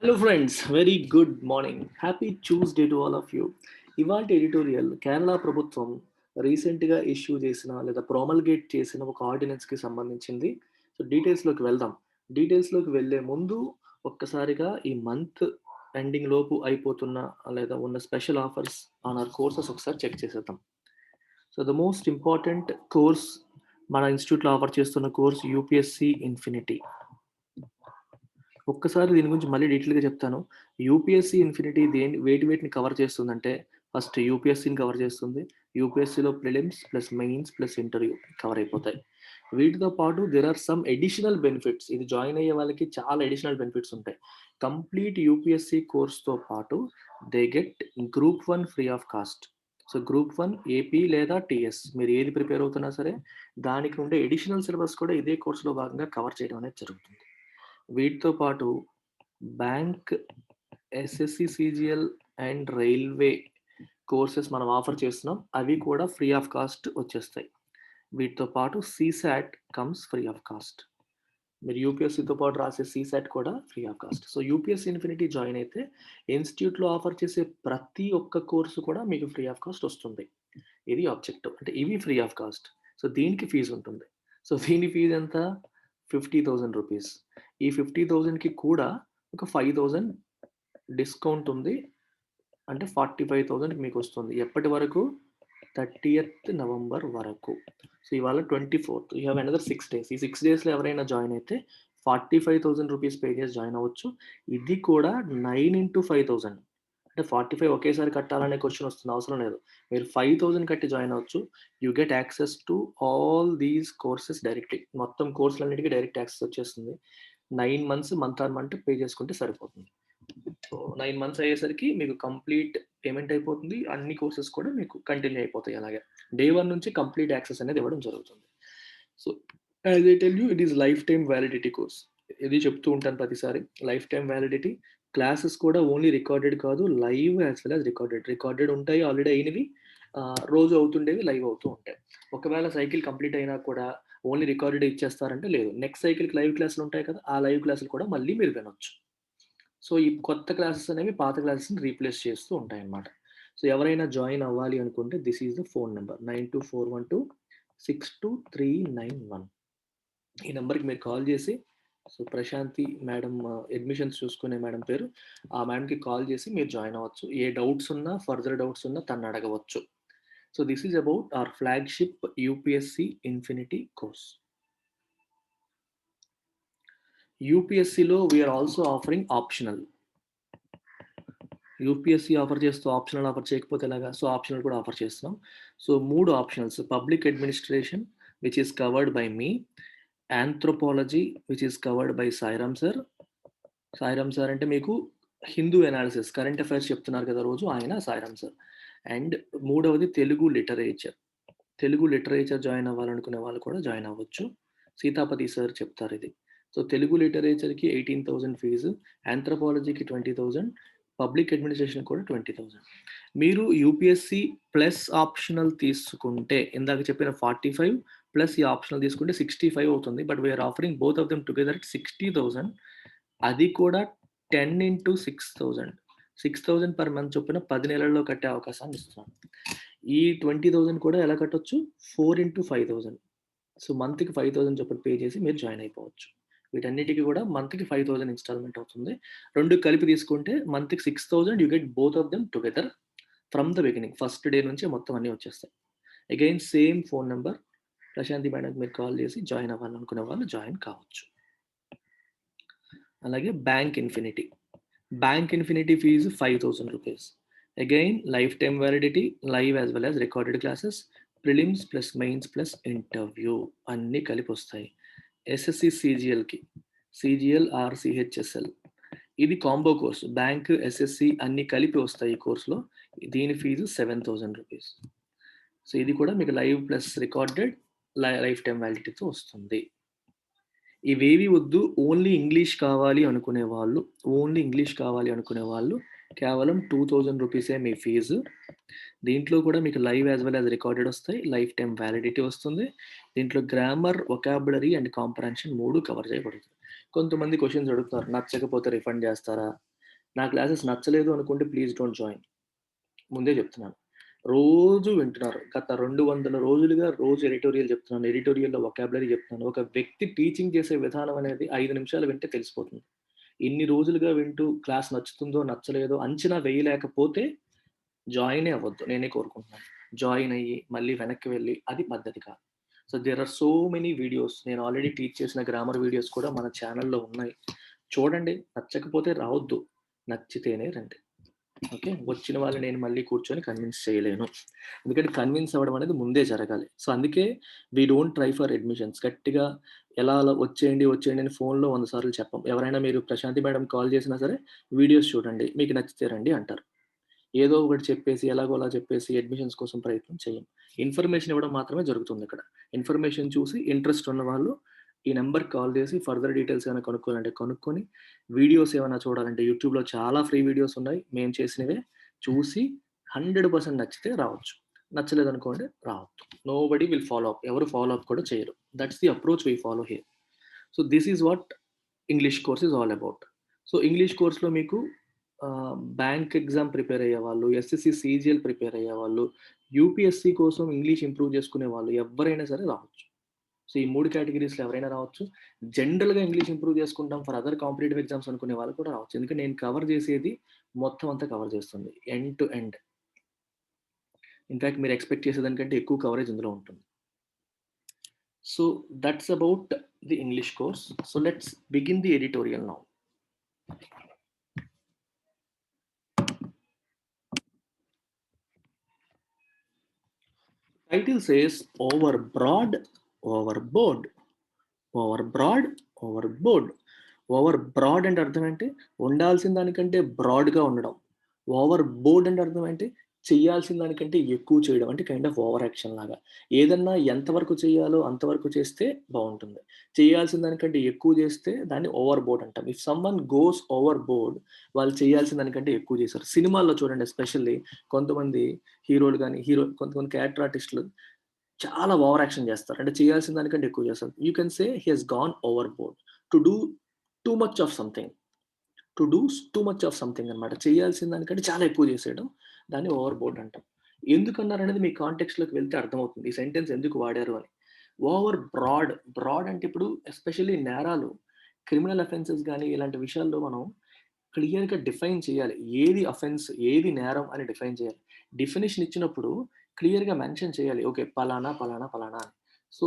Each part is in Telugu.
Hello friends, very good morning. Happy Tuesday to all of you. ఇవాల్టి ఎడిటోరియల్ కేరళ ప్రభుత్వం రీసెంట్గా ఇష్యూ చేసిన లేదా ప్రోమల్గేట్ చేసిన ఒక ఆర్డినెన్స్కి సంబంధించింది. సో డీటెయిల్స్లోకి వెళ్దాం. డీటెయిల్స్లోకి వెళ్ళే ముందు ఒక్కసారిగా ఈ మంత్ ఎండింగ్ లోపు అయిపోతున్న లేదా ఉన్న special offers on our courses ఒకసారి చెక్ చేసేద్దాం. So the most important course మన ఇన్స్టిట్యూట్లో ఆఫర్ చేస్తున్న కోర్స్ యూపీఎస్సి ఇన్ఫినిటీ. ఒక్కసారి దీని గురించి మళ్ళీ డీటెయిల్‌గా చెప్తాను. యూపీఎస్‌సి ఇన్ఫినిటీ వేటిని కవర్ చేస్తుందంటే, ఫస్ట్ యూపీఎస్‌సిని కవర్ చేస్తుంది. యూపీఎస్‌సిలో prelims plus mains plus interview cover అయిపోతాయి. వీటితో పాటు there are some additional benefits. ఇది జాయిన్ అయ్యే వాళ్ళకి చాలా అడిషనల్ బెనిఫిట్స్ ఉంటాయి. కంప్లీట్ యూపీఎస్‌సి కోర్స్‌తో పాటు they get group 1 free of cost. So group 1 AP లేదా టీఎస్ మీరు ఏది ప్రిపేర్ అవుతున్నా సరే, దానికి ఉండే అడిషనల్ సిలబస్ కూడా ఇదే కోర్స్‌లో భాగంగా కవర్ చేయడం అనేది జరుగుతుంది. వీటితో పాటు bank, SSC, CGL and railway courses మనం ఆఫర్ చేస్తున్నాం. అవి కూడా ఫ్రీ ఆఫ్ కాస్ట్ వచ్చేస్తాయి. వీటితో పాటు CSAT comes free of cost. మీరు యూపీఎస్సీతో పాటు రాసే సీసాట్ కూడా free of cost. So UPSC infinity join అయితే ఇన్స్టిట్యూట్లో ఆఫర్ చేసే ప్రతి ఒక్క కోర్సు కూడా మీకు ఫ్రీ ఆఫ్ కాస్ట్ వస్తుంది. ఇది ఆబ్జెక్టివ్. అంటే ఇవి ఫ్రీ ఆఫ్ కాస్ట్. సో దీనికి ఫీజు ఉంటుంది. సో దీని ఫీజు ఎంత? 50,000 రూపీస్. ఈ 50,000కి కూడా ఒక 5,000 డిస్కౌంట్ ఉంది. అంటే 45,000కి మీకు వస్తుంది. ఎప్పటి వరకు? 30th నవంబర్ వరకు. సో ఇవాళ 24th. You have another 6 days. ఈ 6 డేస్‌లో ఎవరైనా జాయిన్ అయితే 45,000 రూపీస్ పే చేసి జాయిన్ అవ్వచ్చు. ఇది కూడా 9 ఇంటూ 5,000. అంటే 45 ఒకేసారి కట్టాలనే క్వశ్చన్ వస్తుంది. అవసరం లేదు. మీరు 5,000 కట్టి జాయిన్ అవ్వచ్చు. You get access to all these courses directly. మొత్తం కోర్సులన్నిటికి డైరెక్ట్ యాక్సెస్ వచ్చేస్తుంది. 9 months month on month pay చేసుకుంటే సరిపోతుంది. సో 9 మంత్స్ అయ్యేసరికి మీకు కంప్లీట్ పేమెంట్ అయిపోతుంది. అన్ని కోర్సెస్ కూడా మీకు కంటిన్యూ అయిపోతాయి అలాగే. డే 1 నుంచి కంప్లీట్ యాక్సెస్ అనేది ఇవ్వడం జరుగుతుంది. So as I tell you it is life time validity course. ఇది చెప్తూ ఉంటాను ప్రతిసారి. Life time validity. క్లాసెస్ కూడా ఓన్లీ రికార్డెడ్ కాదు, live as well as recorded. Recorded ఉంటాయి ఆల్రెడీ అయినవి, రోజు అవుతుండేవి లైవ్ అవుతూ ఉంటాయి. ఒకవేళ సైకిల్ కంప్లీట్ అయినా కూడా ఓన్లీ రికార్డెడ్ ఇచ్చేస్తారంటే లేదు. నెక్స్ట్ సైకిల్కి లైవ్ క్లాసులు ఉంటాయి కదా, ఆ లైవ్ క్లాసులు కూడా మళ్ళీ మీరు వినొచ్చు. సో ఈ కొత్త క్లాసెస్ అనేవి పాత క్లాసెస్ని రీప్లేస్ చేస్తూ ఉంటాయన్నమాట. సో ఎవరైనా జాయిన్ అవ్వాలి అనుకుంటే this is the phone number 9241262391. ఈ నెంబర్కి మీరు కాల్ చేసి, సో ప్రశాంతి మేడం అడ్మిషన్స్ చూసుకునే మేడం పేరు, ఆ మేడంకి కాల్ చేసి మీరు జాయిన్ అవ్వచ్చు. ఏ డౌట్స్ ఉన్నా, ఫర్దర్ డౌట్స్ ఉన్నా తను అడగవచ్చు. So this is about our flagship UPSC infinity course. యూపీఎస్సిలో we're also offering optional. UPSC offer చేస్తూ ఆప్షనల్ ఆఫర్ చేయకపోతే ఎలాగా? సో ఆప్షనల్ కూడా ఆఫర్ చేస్తున్నాం. So 3 optionals: public administration which is covered by me, anthropology which is covered by Sairam sir. Sairam sir అంటే మీకు హిందూ ఎనాలిసిస్, కరెంట్ అఫైర్స్ చెప్తున్నారు కదా రోజు, ఆయన సాయిరామ్ సార్. అండ్ మూడవది Telugu literature. Telugu literature join అవ్వాలనుకునే వాళ్ళు కూడా జాయిన్ అవ్వచ్చు. సీతాపతి సార్ చెప్తారు ఇది. సో తెలుగు లిటరేచర్కి 18,000 ఫీజు, ఆంథ్రోపాలజీకి 20,000, పబ్లిక్ అడ్మినిస్ట్రేషన్ కూడా 20,000. మీరు యూపీఎస్సి ప్లస్ ఆప్షనల్ తీసుకుంటే ఇందాక చెప్పిన 45 ప్లస్ ఈ ఆప్షనల్ తీసుకుంటే 65 అవుతుంది. But we're offering both of them together at 60,000. అది కూడా 10 ఇంటూ 6,000. 6,000 పర్ మంత్ చొప్పున 10 నెలల్లో కట్టే అవకాశాన్ని ఇస్తున్నాం. ఈ 20,000 కూడా ఎలా కట్టొచ్చు? 4 ఇంటూ 5,000. సో మంత్కి 5,000 చొప్పున పే చేసి మీరు జాయిన్ అయిపోవచ్చు. వీటన్నిటికి కూడా మంత్కి 5,000 ఇన్స్టాల్మెంట్ అవుతుంది. రెండు కలిపి తీసుకుంటే మంత్కి 6,000. You get both of them together from the beginning. First day నుంచి మొత్తం అన్నీ వచ్చేస్తాయి. Again same phone number, Prashanti మేడంకి మీరు కాల్ చేసి జాయిన్ అవ్వాలనుకునే వాళ్ళు జాయిన్ కావచ్చు. అలాగే bank infinity. Bank infinity fees 5,000 rupees. Again life time validity, live as well as recorded classes, prelims plus mains plus interview అన్నీ కలిపి వస్తాయి. ఎస్ఎస్సి సీజీఎల్కి, సీజీఎల్ ఆర్ సిహెచ్ఎస్ఎల్, ఇది కాంబో కోర్స్. బ్యాంక్, ఎస్ఎస్సి అన్నీ కలిపి వస్తాయి ఈ కోర్సులో. దీని ఫీజు 7,000 రూపీస్. సో ఇది కూడా మీకు live plus recorded life time వ్యాలిడిటీతో వస్తుంది. ఇవేవి వద్దు, ఓన్లీ ఇంగ్లీష్ కావాలి అనుకునే వాళ్ళు, కేవలం 2,000 రూపీసే మీ ఫీజు. దీంట్లో కూడా మీకు live as well as recorded వస్తాయి, లైఫ్ టైమ్ వ్యాలిడిటీ వస్తుంది. దీంట్లో grammar, vocabulary and comprehension 3 cover చేయబడుతుంది. కొంతమంది క్వశ్చన్స్ అడుగుతారు, నచ్చకపోతే రిఫండ్ చేస్తారా? నా క్లాసెస్ నచ్చలేదు అనుకుంటే ప్లీజ్ డోంట్ జాయిన్. ముందే చెప్తున్నాను. రోజు వింటున్నారు. గత 200 రోజులుగా రోజు ఎడిటోరియల్ చెప్తున్నాను. ఎడిటోరియల్‌లో వొకాబులరీ చెప్తున్నాను. ఒక వ్యక్తి టీచింగ్ చేసే విధానం అనేది 5 నిమిషాలు వింటే తెలిసిపోతుంది. ఇన్ని రోజులుగా వింటూ క్లాస్ నచ్చుతుందో, నచ్చలేదో అంచనా వేయలేకపోతే జాయినే అవ్వద్దు. నేనే కోరుకుంటున్నాను. జాయిన్ అయ్యి మళ్ళీ వెనక్కి వెళ్లి అది పద్ధతి కాదు. So, there are so many videos. నేను ఆల్రెడీ టీచ్ చేసిన గ్రామర్ వీడియోస్ కూడా మన ఛానెల్‌లో ఉన్నాయి. చూడండి. నచ్చకపోతే రావద్దు. నచ్చితేనే రండి. ఓకే. వచ్చిన వాళ్ళని నేను మళ్ళీ కూర్చొని కన్విన్స్ చేయలేను. ఎందుకంటే కన్విన్స్ అవ్వడం అనేది ముందే జరగాలి. సో, అందుకే we don't try for admissions. గట్టిగా ఎలా అలా వచ్చేయండి, వచ్చేయండి అని ఫోన్‌లో 100 సార్లు చెప్పం. ఎవరైనా మీరు ప్రశాంతి మేడం కాల్ చేసినా సరే, వీడియోస్ చూడండి. మీకు నచ్చితే రండి అంటారు. ఏదో ఒకటి చెప్పేసి ఎలాగోలా చెప్పేసి అడ్మిషన్స్ కోసం ప్రయత్నం చేయం. ఇన్ఫర్మేషన్ ఇవ్వడం మాత్రమే జరుగుతుందిక్కడ. ఇన్ఫర్మేషన్ చూసి ఇంట్రెస్ట్ ఉన్నవాళ్ళు ఈ నంబర్‌కి కాల్ చేసి ఫర్దర్ డీటెయిల్స్ ఏమైనా కనుక్కోవాలంటే కనుక్కొని, వీడియోస్ ఏమైనా చూడాలంటే యూట్యూబ్‌లో చాలా ఫ్రీ వీడియోస్ ఉన్నాయి. మేము చేసినవే చూసి 100% నచ్చితే రావచ్చు. నచ్చలేదనుకోండి రావద్దు. Nobody will follow up. ఎవరు ఫాలో అప్ కూడా చేయరు. That's the approach we follow here. So, this is what English course is all about. So, English కోర్స్‌లో మీకు బ్యాంక్ ఎగ్జామ్ ప్రిపేర్ అయ్యేవాళ్ళు, ఎస్ఎస్‌సి, సీజీఎల్ ప్రిపేర్ అయ్యేవాళ్ళు, యూపీఎస్‌సి కోసం ఇంగ్లీష్ ఇంప్రూవ్ చేసుకునే వాళ్ళు ఎవ్వరైనా సరే రావచ్చు. సో, ఈ 3 కేటగరీస్‌లో ఎవరైనా రావచ్చు. జనరల్‌గా ఇంగ్లీష్ ఇంప్రూవ్ చేసుకుంటాం ఫర్ అదర్ కాంపిటీటివ్ ఎగ్జామ్స్ అనుకునే వాళ్ళు కూడా రావచ్చు. ఎందుకంటే నేను కవర్ చేసేది మొత్తం అంతా కవర్ చేస్తుంది. End to end. ఇన్‌ఫాక్ట్ మీరు ఎక్స్‌పెక్ట్ చేసేదానికంటే ఎక్కువ కవరేజ్ ఇందులో ఉంటుంది. So, that's about the English course. So, let's begin the editorial now. Title says overbroad, overboard. ఓవర్‌బ్రాడ్, overboard. ఓవర్‌బ్రాడ్ అంటే అర్థం ఏంటి? ఉండాల్సిన దానికంటే బ్రాడ్‌గా ఉండడం. ఓవర్‌బోర్డ్ అంటే అర్థం ఏంటి? చేయాల్సిన దానికంటే ఎక్కువ చేయడం. అంటే కైండ్ ఆఫ్ ఓవర్ యాక్షన్ లాగా. ఏదన్నా ఎంతవరకు చేయాలో అంతవరకు చేస్తే బావుంటుంది. చేయాల్సిన దానికంటే ఎక్కువ చేస్తే దాన్ని ఓవర్‌బోర్డ్ అంటాం. ఇఫ్ సమ్‌వన్ గోస్ ఓవర్‌బోర్డ్ వాళ్ళు చేయాల్సిన దానికంటే ఎక్కువ చేశారు. సినిమాల్లో చూడండి ఎస్పెషల్లీ కొంతమంది హీరోలు గాని, కొంతమంది క్యారెక్టర్ ఆర్టిస్ట్‌లు చాలా ఓవర్ యాక్షన్ చేస్తారు. అంటే చేయాల్సిన దానికంటే ఎక్కువ చేస్తారు. You can say he has gone overboard. To do too much of something. To do too much of something అనమాట. చేయాల్సిన దానికంటే చాలా ఎక్కువ చేసేయడం. దాన్ని ఓవర్‌బోర్డ్ అంటాం. ఎందుకన్నారనేది మీ కాంటెక్స్ట్‌లోకి వెళ్తే అర్థమవుతుంది. ఈ సెంటెన్స్ ఎందుకు వాడారు అని. Over broad. బ్రాడ్ అంటే ఇప్పుడు ఎస్పెషల్లీ నేరాలు, క్రిమినల్ అఫెన్సెస్ గాని ఇలాంటి విషయాల్లో మనం క్లియర్‌గా డిఫైన్ చేయాలి. ఏది అఫెన్స్, ఏది నేరం అని డిఫైన్ చేయాలి. డెఫినిషన్ ఇచ్చినప్పుడు క్లియర్‌గా మెన్షన్ చేయాలి. ఓకే. పలానా, పలానా, పలానా అని. సో,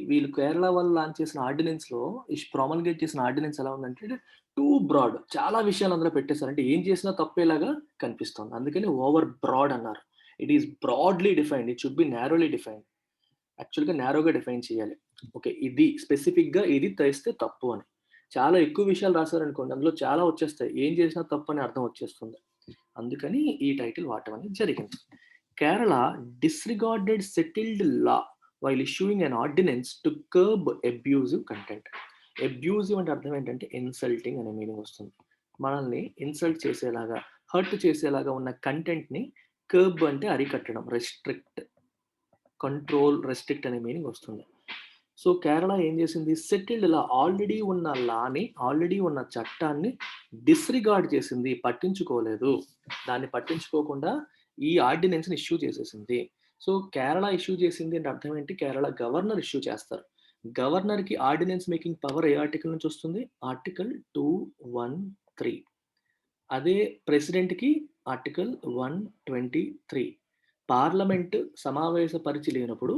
వీళ్ళు కేరళ వాళ్ళు లాంచ్ చేసిన ఆర్డినెన్స్‌లో ప్రొమల్గేట్ చేసిన ఆర్డినెన్స్ ఎలా ఉందంటే టూ బ్రాడ్. చాలా విషయాలు అందులో పెట్టేసారు. అంటే ఏం చేసినా తప్పేలాగా కనిపిస్తుంది. అందుకని ఓవర్ బ్రాడ్ అన్నారు. It is broadly defined. It should be narrowly defined. యాక్చువల్‌గా నారోగా డిఫైన్ చేయాలి. ఓకే. ఇది స్పెసిఫిక్‌గా ఇది చేస్తే తప్పు అని. చాలా ఎక్కువ విషయాలు రాసారనుకోండి అందులో చాలా వచ్చేస్తాయి. ఏం చేసినా తప్పని అర్థం వచ్చేస్తుంది. అందుకని ఈ టైటిల్ వాడటం అనేది జరిగింది. Kerala disregarded settled law while issuing an ordinance to curb abusive content. Abusive అంటే అర్థం ఏంటంటే ఇన్సల్టింగ్ అనే మీనింగ్ వస్తుంది. మనల్ని ఇన్సల్ట్ చేసేలాగా, హర్ట్ చేసేలాగా ఉన్న కంటెంట్‌ని కర్బ్ అంటే అరికట్టడం, రెస్ట్రిక్ట్, కంట్రోల్, రెస్ట్రిక్ట్ అనే మీనింగ్ వస్తుంది. సో, కేరళ ఏం చేసింది? సెటిల్డ్ లా ఆల్రెడీ ఉన్న చట్టాన్ని డిస్రిగార్డ్ చేసింది. పట్టించుకోలేదు. దాన్ని పట్టించుకోకుండా ఈ ఆర్డినెన్స్‌ని ఇష్యూ చేసేసింది. సో, కేరళ ఇష్యూ చేసింది అంటే అర్థం ఏంటి? కేరళ గవర్నర్ ఇష్యూ చేస్తారు. గవర్నర్‌కి ఆర్డినెన్స్ మేకింగ్ పవర్ ఏ ఆర్టికల్ నుంచి వస్తుంది? ఆర్టికల్ 213. అదే ప్రెసిడెంట్‌కి ఆర్టికల్ 123. పార్లమెంట్ సమావేశపరిచి లేనప్పుడు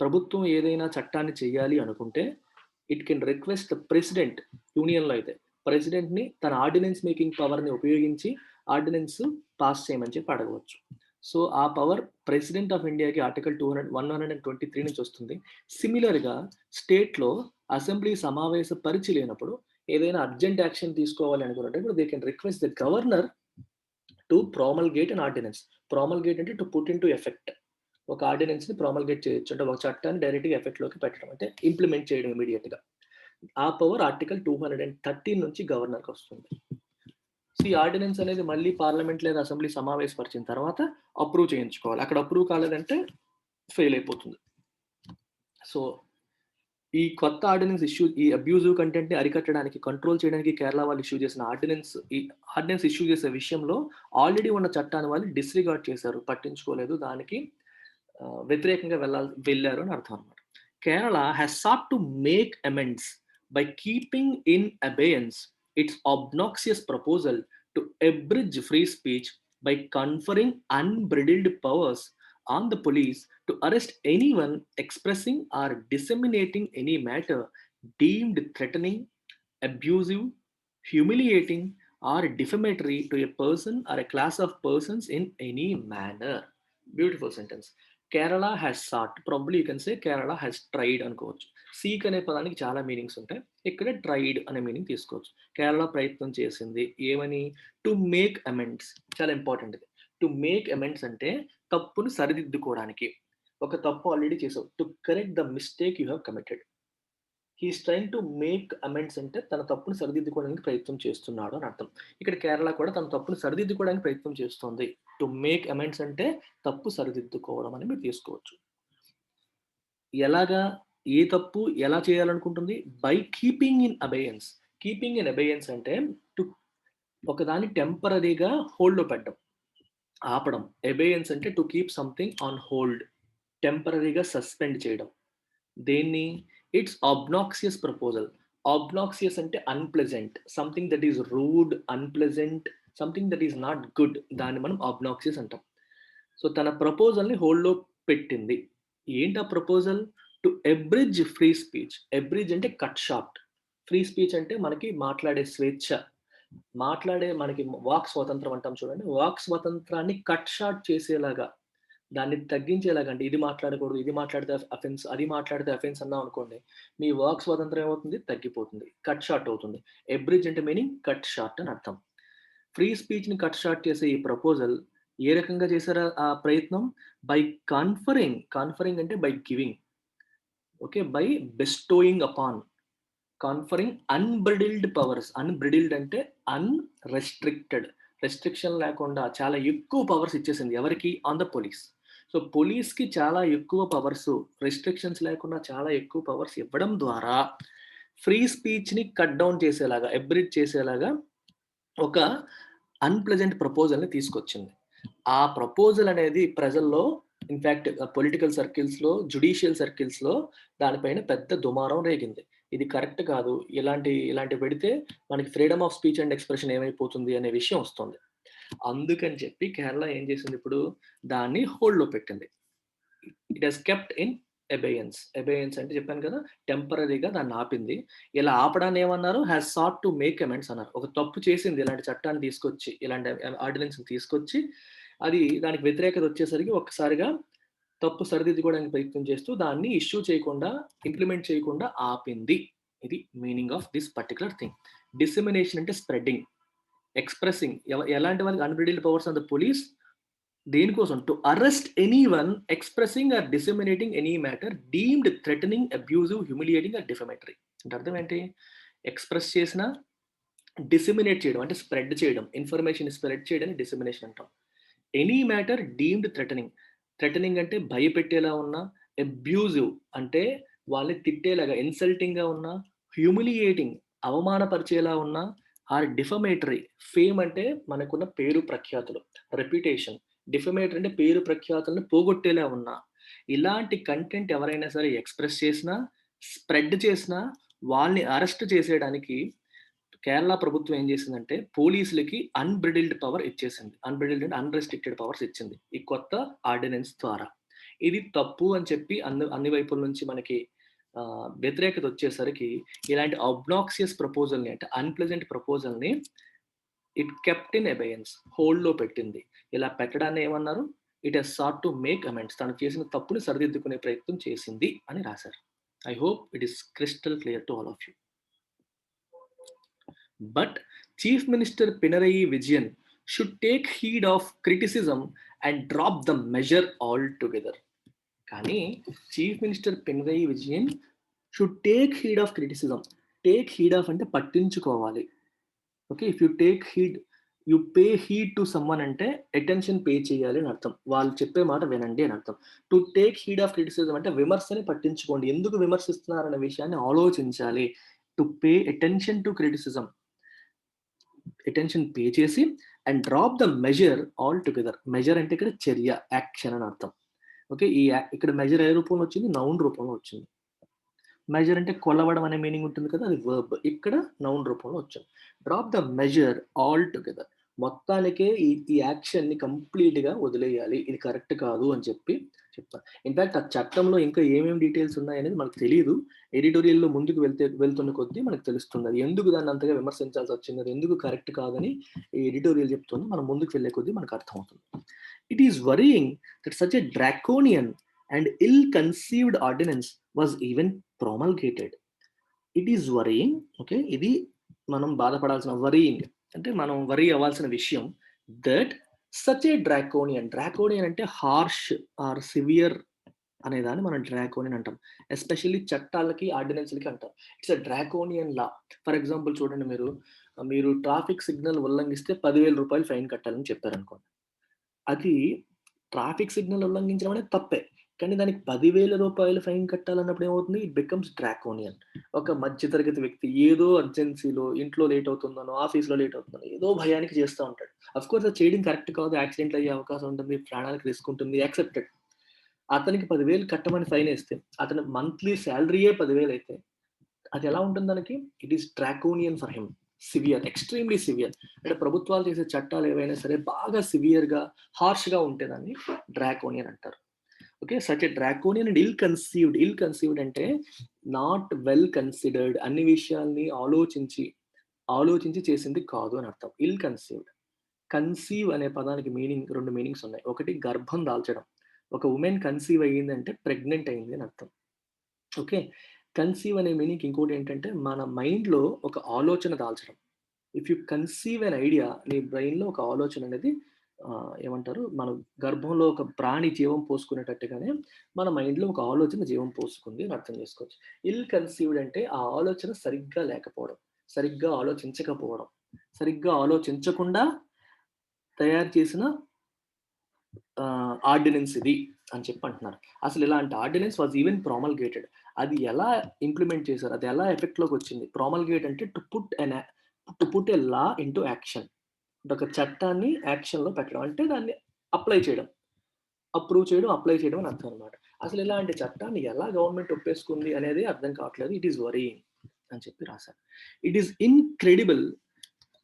ప్రభుత్వం ఏదైనా చట్టాన్ని చేయాలి అనుకుంటే it can request the president. యూనియన్‌లో అయితే ప్రెసిడెంట్‌ని తన ఆర్డినెన్స్ మేకింగ్ పవర్‌ని ఉపయోగించి ఆర్డినెన్స్ పాస్ చేయమని చెప్పి అడగవచ్చు. సో, ఆ పవర్ ప్రెసిడెంట్ ఆఫ్ ఇండియాకి ఆర్టికల్ 123 నుంచి వస్తుంది. సిమిలర్‌గా స్టేట్‌లో అసెంబ్లీ సమావేశపరిచి లేనప్పుడు ఏదైనా అర్జెంట్ యాక్షన్ తీసుకోవాలి అనుకున్నప్పుడు they can request the governor to promulgate an ordinance. Promulgate అంటే టు పుట్ ఇంటూ ఎఫెక్ట్. ఒక ఆర్డినెన్స్‌ని ప్రొమల్గేట్ చేయొచ్చు. అంటే ఒక చట్టాన్ని డైరెక్ట్‌గా ఎఫెక్ట్‌లోకి పెట్టడం. అంటే ఇంప్లిమెంట్ చేయడం ఇమ్మీడియేట్‌గా. ఆ పవర్ ఆర్టికల్ 213 నుంచి గవర్నర్‌కొస్తుంది. సో, ఈ ఆర్డినెన్స్ అనేది మళ్ళీ పార్లమెంట్ లేదా అసెంబ్లీ సమావేశపరిచిన తర్వాత అప్రూవ్ చేయించుకోవాలి. అక్కడ అప్రూవ్ కాలేదంటే ఫెయిల్ అయిపోతుంది. సో, ఈ కొత్త ఆర్డినెన్స్ ఇష్యూ, ఈ అబ్యూజివ్ కంటెంట్ని అరికట్టడానికి, కంట్రోల్ చేయడానికి కేరళ వాళ్ళు ఇష్యూ చేసిన ఈ ఆర్డినెన్స్ ఇష్యూ చేసే విషయంలో ఆల్రెడీ ఉన్న చట్టాన్ని వాళ్ళు డిస్రిగార్డ్ చేశారు, పట్టించుకోలేదు, దానికి వ్యతిరేకంగా వెళ్ళారు అని అర్థం అనమాట. Kerala has sought to make amends by keeping in abeyance its obnoxious proposal to abridge free speech by conferring unbridled powers on the police to arrest anyone expressing or disseminating any matter deemed threatening, abusive, humiliating, or defamatory to a person or a class of persons in any manner. Beautiful sentence. Kerala has sought, probably you can say Kerala has tried అనుకోవచ్చు. సీక్ అనే పదానికి చాలా మీనింగ్స్ ఉంటాయి, ఇక్కడ ట్రైడ్ అనే మీనింగ్ తీసుకోవచ్చు. కేరళ ప్రయత్నం చేసింది ఏమని? To make amends. చాలా ఇంపార్టెంట్ ఇది. టు మేక్ అమెండ్స్ అంటే తప్పును సరిదిద్దుకోవడానికి. ఒక తప్పు ఆల్రెడీ చేసావు, to correct the mistake you have committed. He's trying to make amends అంటే తన తప్పును సరిదిద్దుకోవడానికి ప్రయత్నం చేస్తున్నాడు అని అర్థం. ఇక్కడ కేరళ కూడా తన తప్పును సరిదిద్దుకోవడానికి ప్రయత్నం చేస్తుంది. టు మేక్ అమెండ్స్ అంటే తప్పు సరిదిద్దుకోవడం అని మీరు తీసుకోవచ్చు. ఎలాగా, ఏ తప్పు ఎలా చేయాలనుకుంటుంది? By keeping in abeyance. Keeping in abeyance అంటే టు ఒకదాన్ని టెంపరీగా హోల్డ్లో పెట్టడం, ఆపడం. అబేయన్స్ అంటే to keep something on hold, టెంపరీగా సస్పెండ్ చేయడం. దేన్ని? It's obnoxious proposal. ఆబ్నాక్సియస్ అంటే unpleasant, something that is rude, unpleasant, something that is not good, దాన్ని మనం ఆబ్నాక్సియస్ అంటాం. సో తన ప్రపోజల్ని హోల్డ్లో పెట్టింది. ఏంటి ఆ proposal? To abridge free speech. Abridge అంటే కట్ షార్ట్, ఫ్రీ స్పీచ్ అంటే మనకి మాట్లాడే స్వేచ్ఛ, మనకి వాక్ స్వాతంత్రం అంటాం చూడండి, వాక్ స్వాతంత్రాన్ని కట్ షార్ట్ చేసేలాగా, దాన్ని తగ్గించేలాగా. అంటే ఇది మాట్లాడకూడదు, ఇది మాట్లాడితే అఫెన్స్, అది మాట్లాడితే అఫెన్స్ అన్నాం అనుకోండి, మీ వాక్ స్వాతంత్రం ఏమవుతుంది? తగ్గిపోతుంది, కట్ షార్ట్ అవుతుంది. అబ్రిడ్జ్ అంటే మీనింగ్ కట్ షార్ట్ అని అర్థం. ఫ్రీ స్పీచ్ని కట్ షార్ట్ చేసే ఈ ప్రపోజల్ ఏ రకంగా చేశారా ఆ ప్రయత్నం? బై కాన్ఫరింగ్ అంటే by giving, okay, by bestowing upon, conferring unbridled powers. Unbridled అంటే అన్రెస్ట్రిక్టెడ్, రెస్ట్రిక్షన్ లేకుండా చాలా ఎక్కువ పవర్స్ ఇచ్చేసింది. ఎవరికి? On the police. సో పోలీస్కి చాలా ఎక్కువ పవర్స్, రెస్ట్రిక్షన్స్ లేకుండా చాలా ఎక్కువ పవర్స్ ఇవ్వడం ద్వారా ఫ్రీ స్పీచ్ని కట్ డౌన్ చేసేలాగా, అబ్రిడ్ చేసేలాగా ఒక అన్ప్లెజెంట్ ప్రపోజల్ని తీసుకొచ్చింది. ఆ ప్రపోజల్ అనేది ప్రజల్లో, ఇన్ఫ్యాక్ట్ పొలిటికల్ సర్కిల్స్లో, జుడిషియల్ సర్కిల్స్లో దానిపైన పెద్ద దుమారం రేగింది. ఇది కరెక్ట్ కాదు, ఇలాంటి పెడితే మనకి freedom of speech and expression ఏమైపోతుంది అనే విషయం వస్తుంది. అందుకని చెప్పి కేరళ ఏం చేసింది? ఇప్పుడు దాన్ని హోల్డ్లో పెట్టింది. It has kept in abeyance. Abeyance అంటే చెప్పాను కదా, టెంపరీగా దాన్ని ఆపింది. ఇలా ఆపడాన్ని ఏమన్నారు? Has sought to make amends అన్నారు. ఒక తప్పు చేసింది, ఇలాంటి చట్టాన్ని తీసుకొచ్చి, ఇలాంటి ఆర్డినెన్స్ తీసుకొచ్చి, అది దానికి వ్యతిరేకత వచ్చేసరికి ఒక్కసారిగా తప్పు సరిదిద్దుకోవడానికి ప్రయత్నం చేస్తూ దాన్ని ఇష్యూ చేయకుండా, ఇంప్లిమెంట్ చేయకుండా ఆపింది. ఇది meaning of this particular thing. Dissemination అంటే స్ప్రెడ్డింగ్, ఎక్స్ప్రెసింగ్. ఎలాంటి వాళ్ళకి? Unbridled powers on the police. దేనికోసం? To arrest anyone expressing or disseminating any matter deemed threatening, abusive, humiliating or defamatory. అంటే అర్థం ఏంటి? ఎక్స్ప్రెస్ చేసిన, డిసెమినేట్ చేయడం అంటే స్ప్రెడ్ చేయడం, ఇన్ఫర్మేషన్ స్ప్రెడ్ చేయడం డిసెమినేషన్ అంటాం. Any matter deemed threatening. Threatening అంటే భయపెట్టేలా ఉన్నా, అబ్యూజివ్ అంటే వాళ్ళని తిట్టేలాగా, ఇన్సల్టింగ్గా ఉన్నా, హ్యూమిలియేటింగ్ అవమానపరిచేలా ఉన్నా, ఆర్ డిఫమేటరీ. ఫేమ్ అంటే మనకున్న పేరు ప్రఖ్యాతులు, రెప్యుటేషన్. డిఫమేటరీ అంటే పేరు ప్రఖ్యాతులను పోగొట్టేలా ఉన్నా, ఇలాంటి కంటెంట్ ఎవరైనా సరే ఎక్స్ప్రెస్ చేసినా, స్ప్రెడ్ చేసినా, వాళ్ళని అరెస్ట్ చేసేయడానికి కేరళ ప్రభుత్వం ఏం చేసిందంటే పోలీసులకి అన్బ్రిడిల్డ్ పవర్ ఇచ్చేసింది. అన్బ్రిడిల్డ్ అంటే అన్రెస్ట్రిక్టెడ్ పవర్స్ ఇచ్చింది ఈ కొత్త ఆర్డినెన్స్ ద్వారా. ఇది తప్పు అని చెప్పి అన్ని వైపుల నుంచి మనకి వ్యతిరేకత వచ్చేసరికి ఇలాంటి అబ్నాక్సియస్ ప్రపోజల్ని, అంటే అన్ప్లెజెంట్ ప్రపోజల్ని ఇట్ కెప్ట్ ఇన్ అబేయన్స్, హోల్డ్లో పెట్టింది. ఇలా పెట్టడాన్ని ఏమన్నారు? It has sought to make amends. తను చేసిన తప్పుని సరిదిద్దుకునే ప్రయత్నం చేసింది అని రాశారు. I hope it is crystal clear to all of you. But Chief Minister Pinarayi Vijayan should take heed of criticism and drop the measure altogether. కానీ chief minister Pinarayi Vijayan should take heed of criticism. Take heed of అంటే పట్టించుకోవాలి. Okay, if you take heed, you pay heed to someone అంటే అటెన్షన్ పే చేయాలి అని అర్థం. వాళ్ళు చెప్పే మాట వినండి అని అర్థం. To take heed of criticism అంటే విమర్శని పట్టించుకోండి. ఎందుకు విమర్శిస్తున్నారనే విషయాన్ని ఆలోచించాలి. To pay attention to criticism. Attention pay చేసి and drop the measure altogether. Measure అంటే ఇక్కడ చర్య, యాక్షన్ అని అర్థం. ఓకే. ఇక్కడ మెజర్ ఏ రూపంలో వచ్చింది? నౌన్ రూపంలో వచ్చింది. మెజర్ అంటే కొలవడం అనే మీనింగ్ ఉంటుంది కదా, అది వర్బ్. ఇక్కడ నౌన్ రూపంలో వచ్చింది. Drop the measure all together. మొత్తానికే ఈ యాక్షన్ని కంప్లీట్‌గా వదిలేయాలి. ఇది కరెక్ట్ కాదు అని చెప్పి చెప్తారు. ఇన్‌ఫాక్ట్ ఆ చట్టంలో ఇంకా ఏమేమి డీటెయిల్స్ ఉన్నాయనేది మనకు తెలీదు. ఎడిటోరియల్‌లో ముందుకు వెళ్తున్న కొద్దీ మనకు తెలుస్తుంది. అది ఎందుకు దాన్ని అంతగా విమర్శించాల్సి వచ్చింది, అది ఎందుకు కరెక్ట్ కాదని ఈ ఎడిటోరియల్ చెప్తుంది. మనం ముందుకు వెళ్ళే కొద్దీ మనకు అర్థమవుతుంది. It is worrying that such a draconian and ill conceived ordinance was even promulgated. It is worrying. Okay. ఇది మనం బాధపడాల్సిన వరీయింగ్ అంటే మనం వరీ అవ్వాల్సిన విషయం. That such a డ్రాకోనియన్. డ్రాకోనియన్ అంటే హార్ష్ ఆర్ సివియర్ అనేదాన్ని మనం డ్రాకోనియన్ అంటాం. ఎస్పెషల్లీ చట్టాలకి, ఆర్డినెన్స్‌లకి అంటాం. It's a draconian law. For example చూడండి, మీరు ట్రాఫిక్ సిగ్నల్ ఉల్లంఘిస్తే రూ. 10,000 ఫైన్ కట్టాలని చెప్పారనుకోండి. అది ట్రాఫిక్ సిగ్నల్ ఉల్లంఘించడం అనేది తప్పే. కానీ దానికి రూ. 10,000 ఫైన్ కట్టాలన్నప్పుడు ఏమవుతుంది? It becomes draconian. ఒక మధ్య తరగతి వ్యక్తి ఏదో అర్జెన్సీలో ఇంట్లో లేట్ అవుతుందనో, ఆఫీస్‌లో లేట్ అవుతుందనో ఏదో భయానికి చేస్తా ఉంటాడు. ఆఫ్‌కోర్స్ అది చేయడం కరెక్ట్ కాదు. యాక్సిడెంట్లు అయ్యే అవకాశం ఉంటుంది. ప్రాణాలకు రిస్క్ ఉంటుంది. యాక్సెప్టెడ్. అతనికి 10,000 కట్టమని ఫైనేస్తే అతని మంత్లీ సాలరీయే 10,000 అయితే అది ఎలా ఉంటుంది దానికి? It is draconian for him. Severe, extremely severe. అంటే ప్రభుత్వాలు చేసే చట్టాలు ఏవైనా సరే బాగా సివియర్‌గా, హార్ష్‌గా ఉంటే దాన్ని డ్రాకోనియన్ అంటారు. Okay. Such a draconian and ill conceived. Ill conceived అంటే నాట్ వెల్ కన్సిడర్డ్. అన్ని విషయాల్ని ఆలోచించి చేసింది కాదు అని అర్థం. ఇల్ కన్సీవ్డ్. కన్సీవ్ అనే పదానికి మీనింగ్ 2 మీనింగ్స్ ఉన్నాయి. ఒకటి గర్భం దాల్చడం. ఒక వుమెన్ కన్సీవ్ అయ్యిందంటే ప్రెగ్నెంట్ అయింది అని అర్థం. ఓకే. కన్సీవ్ అనే మీనింగ్‌కి ఇంకోటేంటంటే మన మైండ్‌లో ఒక ఆలోచన దాల్చడం. If you conceive an idea, నీ బ్రెయిన్‌లో ఒక ఆలోచన అనేది ఏమంటారు? మన గర్భంలో ఒక ప్రాణి జీవం పోసుకునేటట్టుగానే మన మైండ్‌లో ఒక ఆలోచన జీవం పోసుకుంది అని అర్థం చేసుకోవచ్చు. ఇల్ కన్సీవ్డ్ అంటే ఆ ఆలోచన సరిగ్గా లేకపోవడం, సరిగ్గా ఆలోచించకపోవడం, సరిగ్గా ఆలోచించకుండా తయారు చేసిన ఆర్డినెన్స్ ఇది అని చెప్పి అంటున్నారు. అసలు ఇలాంటి ఆర్డినెన్స్ వాస్ ఈవెన్ ప్రొమల్గేటెడ్. అది ఎలా ఇంప్లిమెంట్ చేశారు? అది ఎలా ఎఫెక్ట్‌లోకి వచ్చింది? ప్రొమల్గేట్ అంటే to put a law into action. అంటే ఒక చట్టాన్ని యాక్షన్‌లో పెట్టడం. అంటే దాన్ని అప్లై చేయడం. అప్రూవ్ చేయడం, అప్లై చేయడం అని అర్థం అన్నమాట. అసలు ఇలాంటి చట్టాన్ని ఎలా గవర్నమెంట్ ఒప్పేసుకుంది అనేది అర్థం కావట్లేదు. ఇట్ ఈస్ వరీయింగ్ అని చెప్పి రాశారు. It is incredible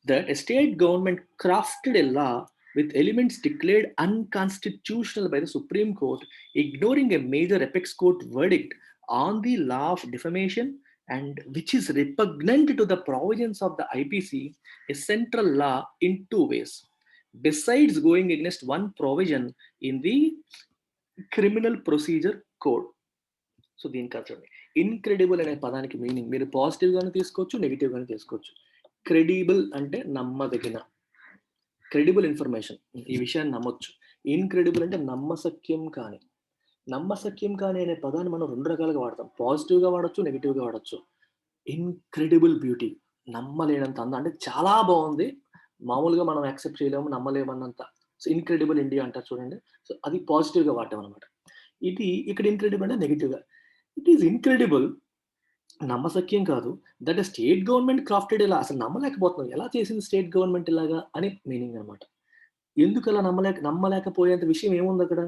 that a state government crafted a law with elements declared unconstitutional by the Supreme Court, ignoring a major apex court verdict on the law of defamation and which is repugnant to the provisions of the IPC, a central law, in two ways. Besides going against one provision in the criminal procedure code. So దీనికి చూడండి, ఇన్క్రెడిబుల్ అనే పదానికి మీనింగ్ మీరు పాజిటివ్ గానే తీసుకోవచ్చు, నెగిటివ్ గానే తీసుకోవచ్చు. క్రెడిబుల్ అంటే నమ్మదగిన, క్రెడిబుల్ ఇన్ఫర్మేషన్, ఈ విషయాన్ని నమ్మొచ్చు. ఇన్క్రెడిబుల్ అంటే నమ్మశక్యం కాని. నమ్మశక్యం కాని అనే పదాన్ని మనం 2 రకాలుగా వాడతాం. పాజిటివ్‌గా వాడొచ్చు, నెగెటివ్‌గా వాడొచ్చు. ఇన్క్రెడిబుల్ బ్యూటీ, నమ్మలేనంత అందం. అంటే చాలా బావుంది. మామూలుగా మనం యాక్సెప్ట్ చేయలేము, నమ్మలేమన్నంత. సో, ఇన్క్రెడిబుల్ ఇండియా అంటారు చూడండి. సో, అది పాజిటివ్‌గా వాడటం అనమాట. ఇది ఇక్కడ ఇన్క్రెడిబుల్ అంటే నెగెటివ్‌గా. ఇట్ ఈస్ ఇన్క్రెడిబుల్, నమ్మశక్యం కాదు. దట్ స్టేట్ గవర్నమెంట్ క్రాఫ్టెడ్ ఇలా, అసలు నమ్మలేకపోతున్నాం. ఎలా చేసింది స్టేట్ గవర్నమెంట్ ఇలాగా అని మీనింగ్ అనమాట. ఎందుకలా నమ్మలేకపోయేంత విషయం ఏముందక్కడ?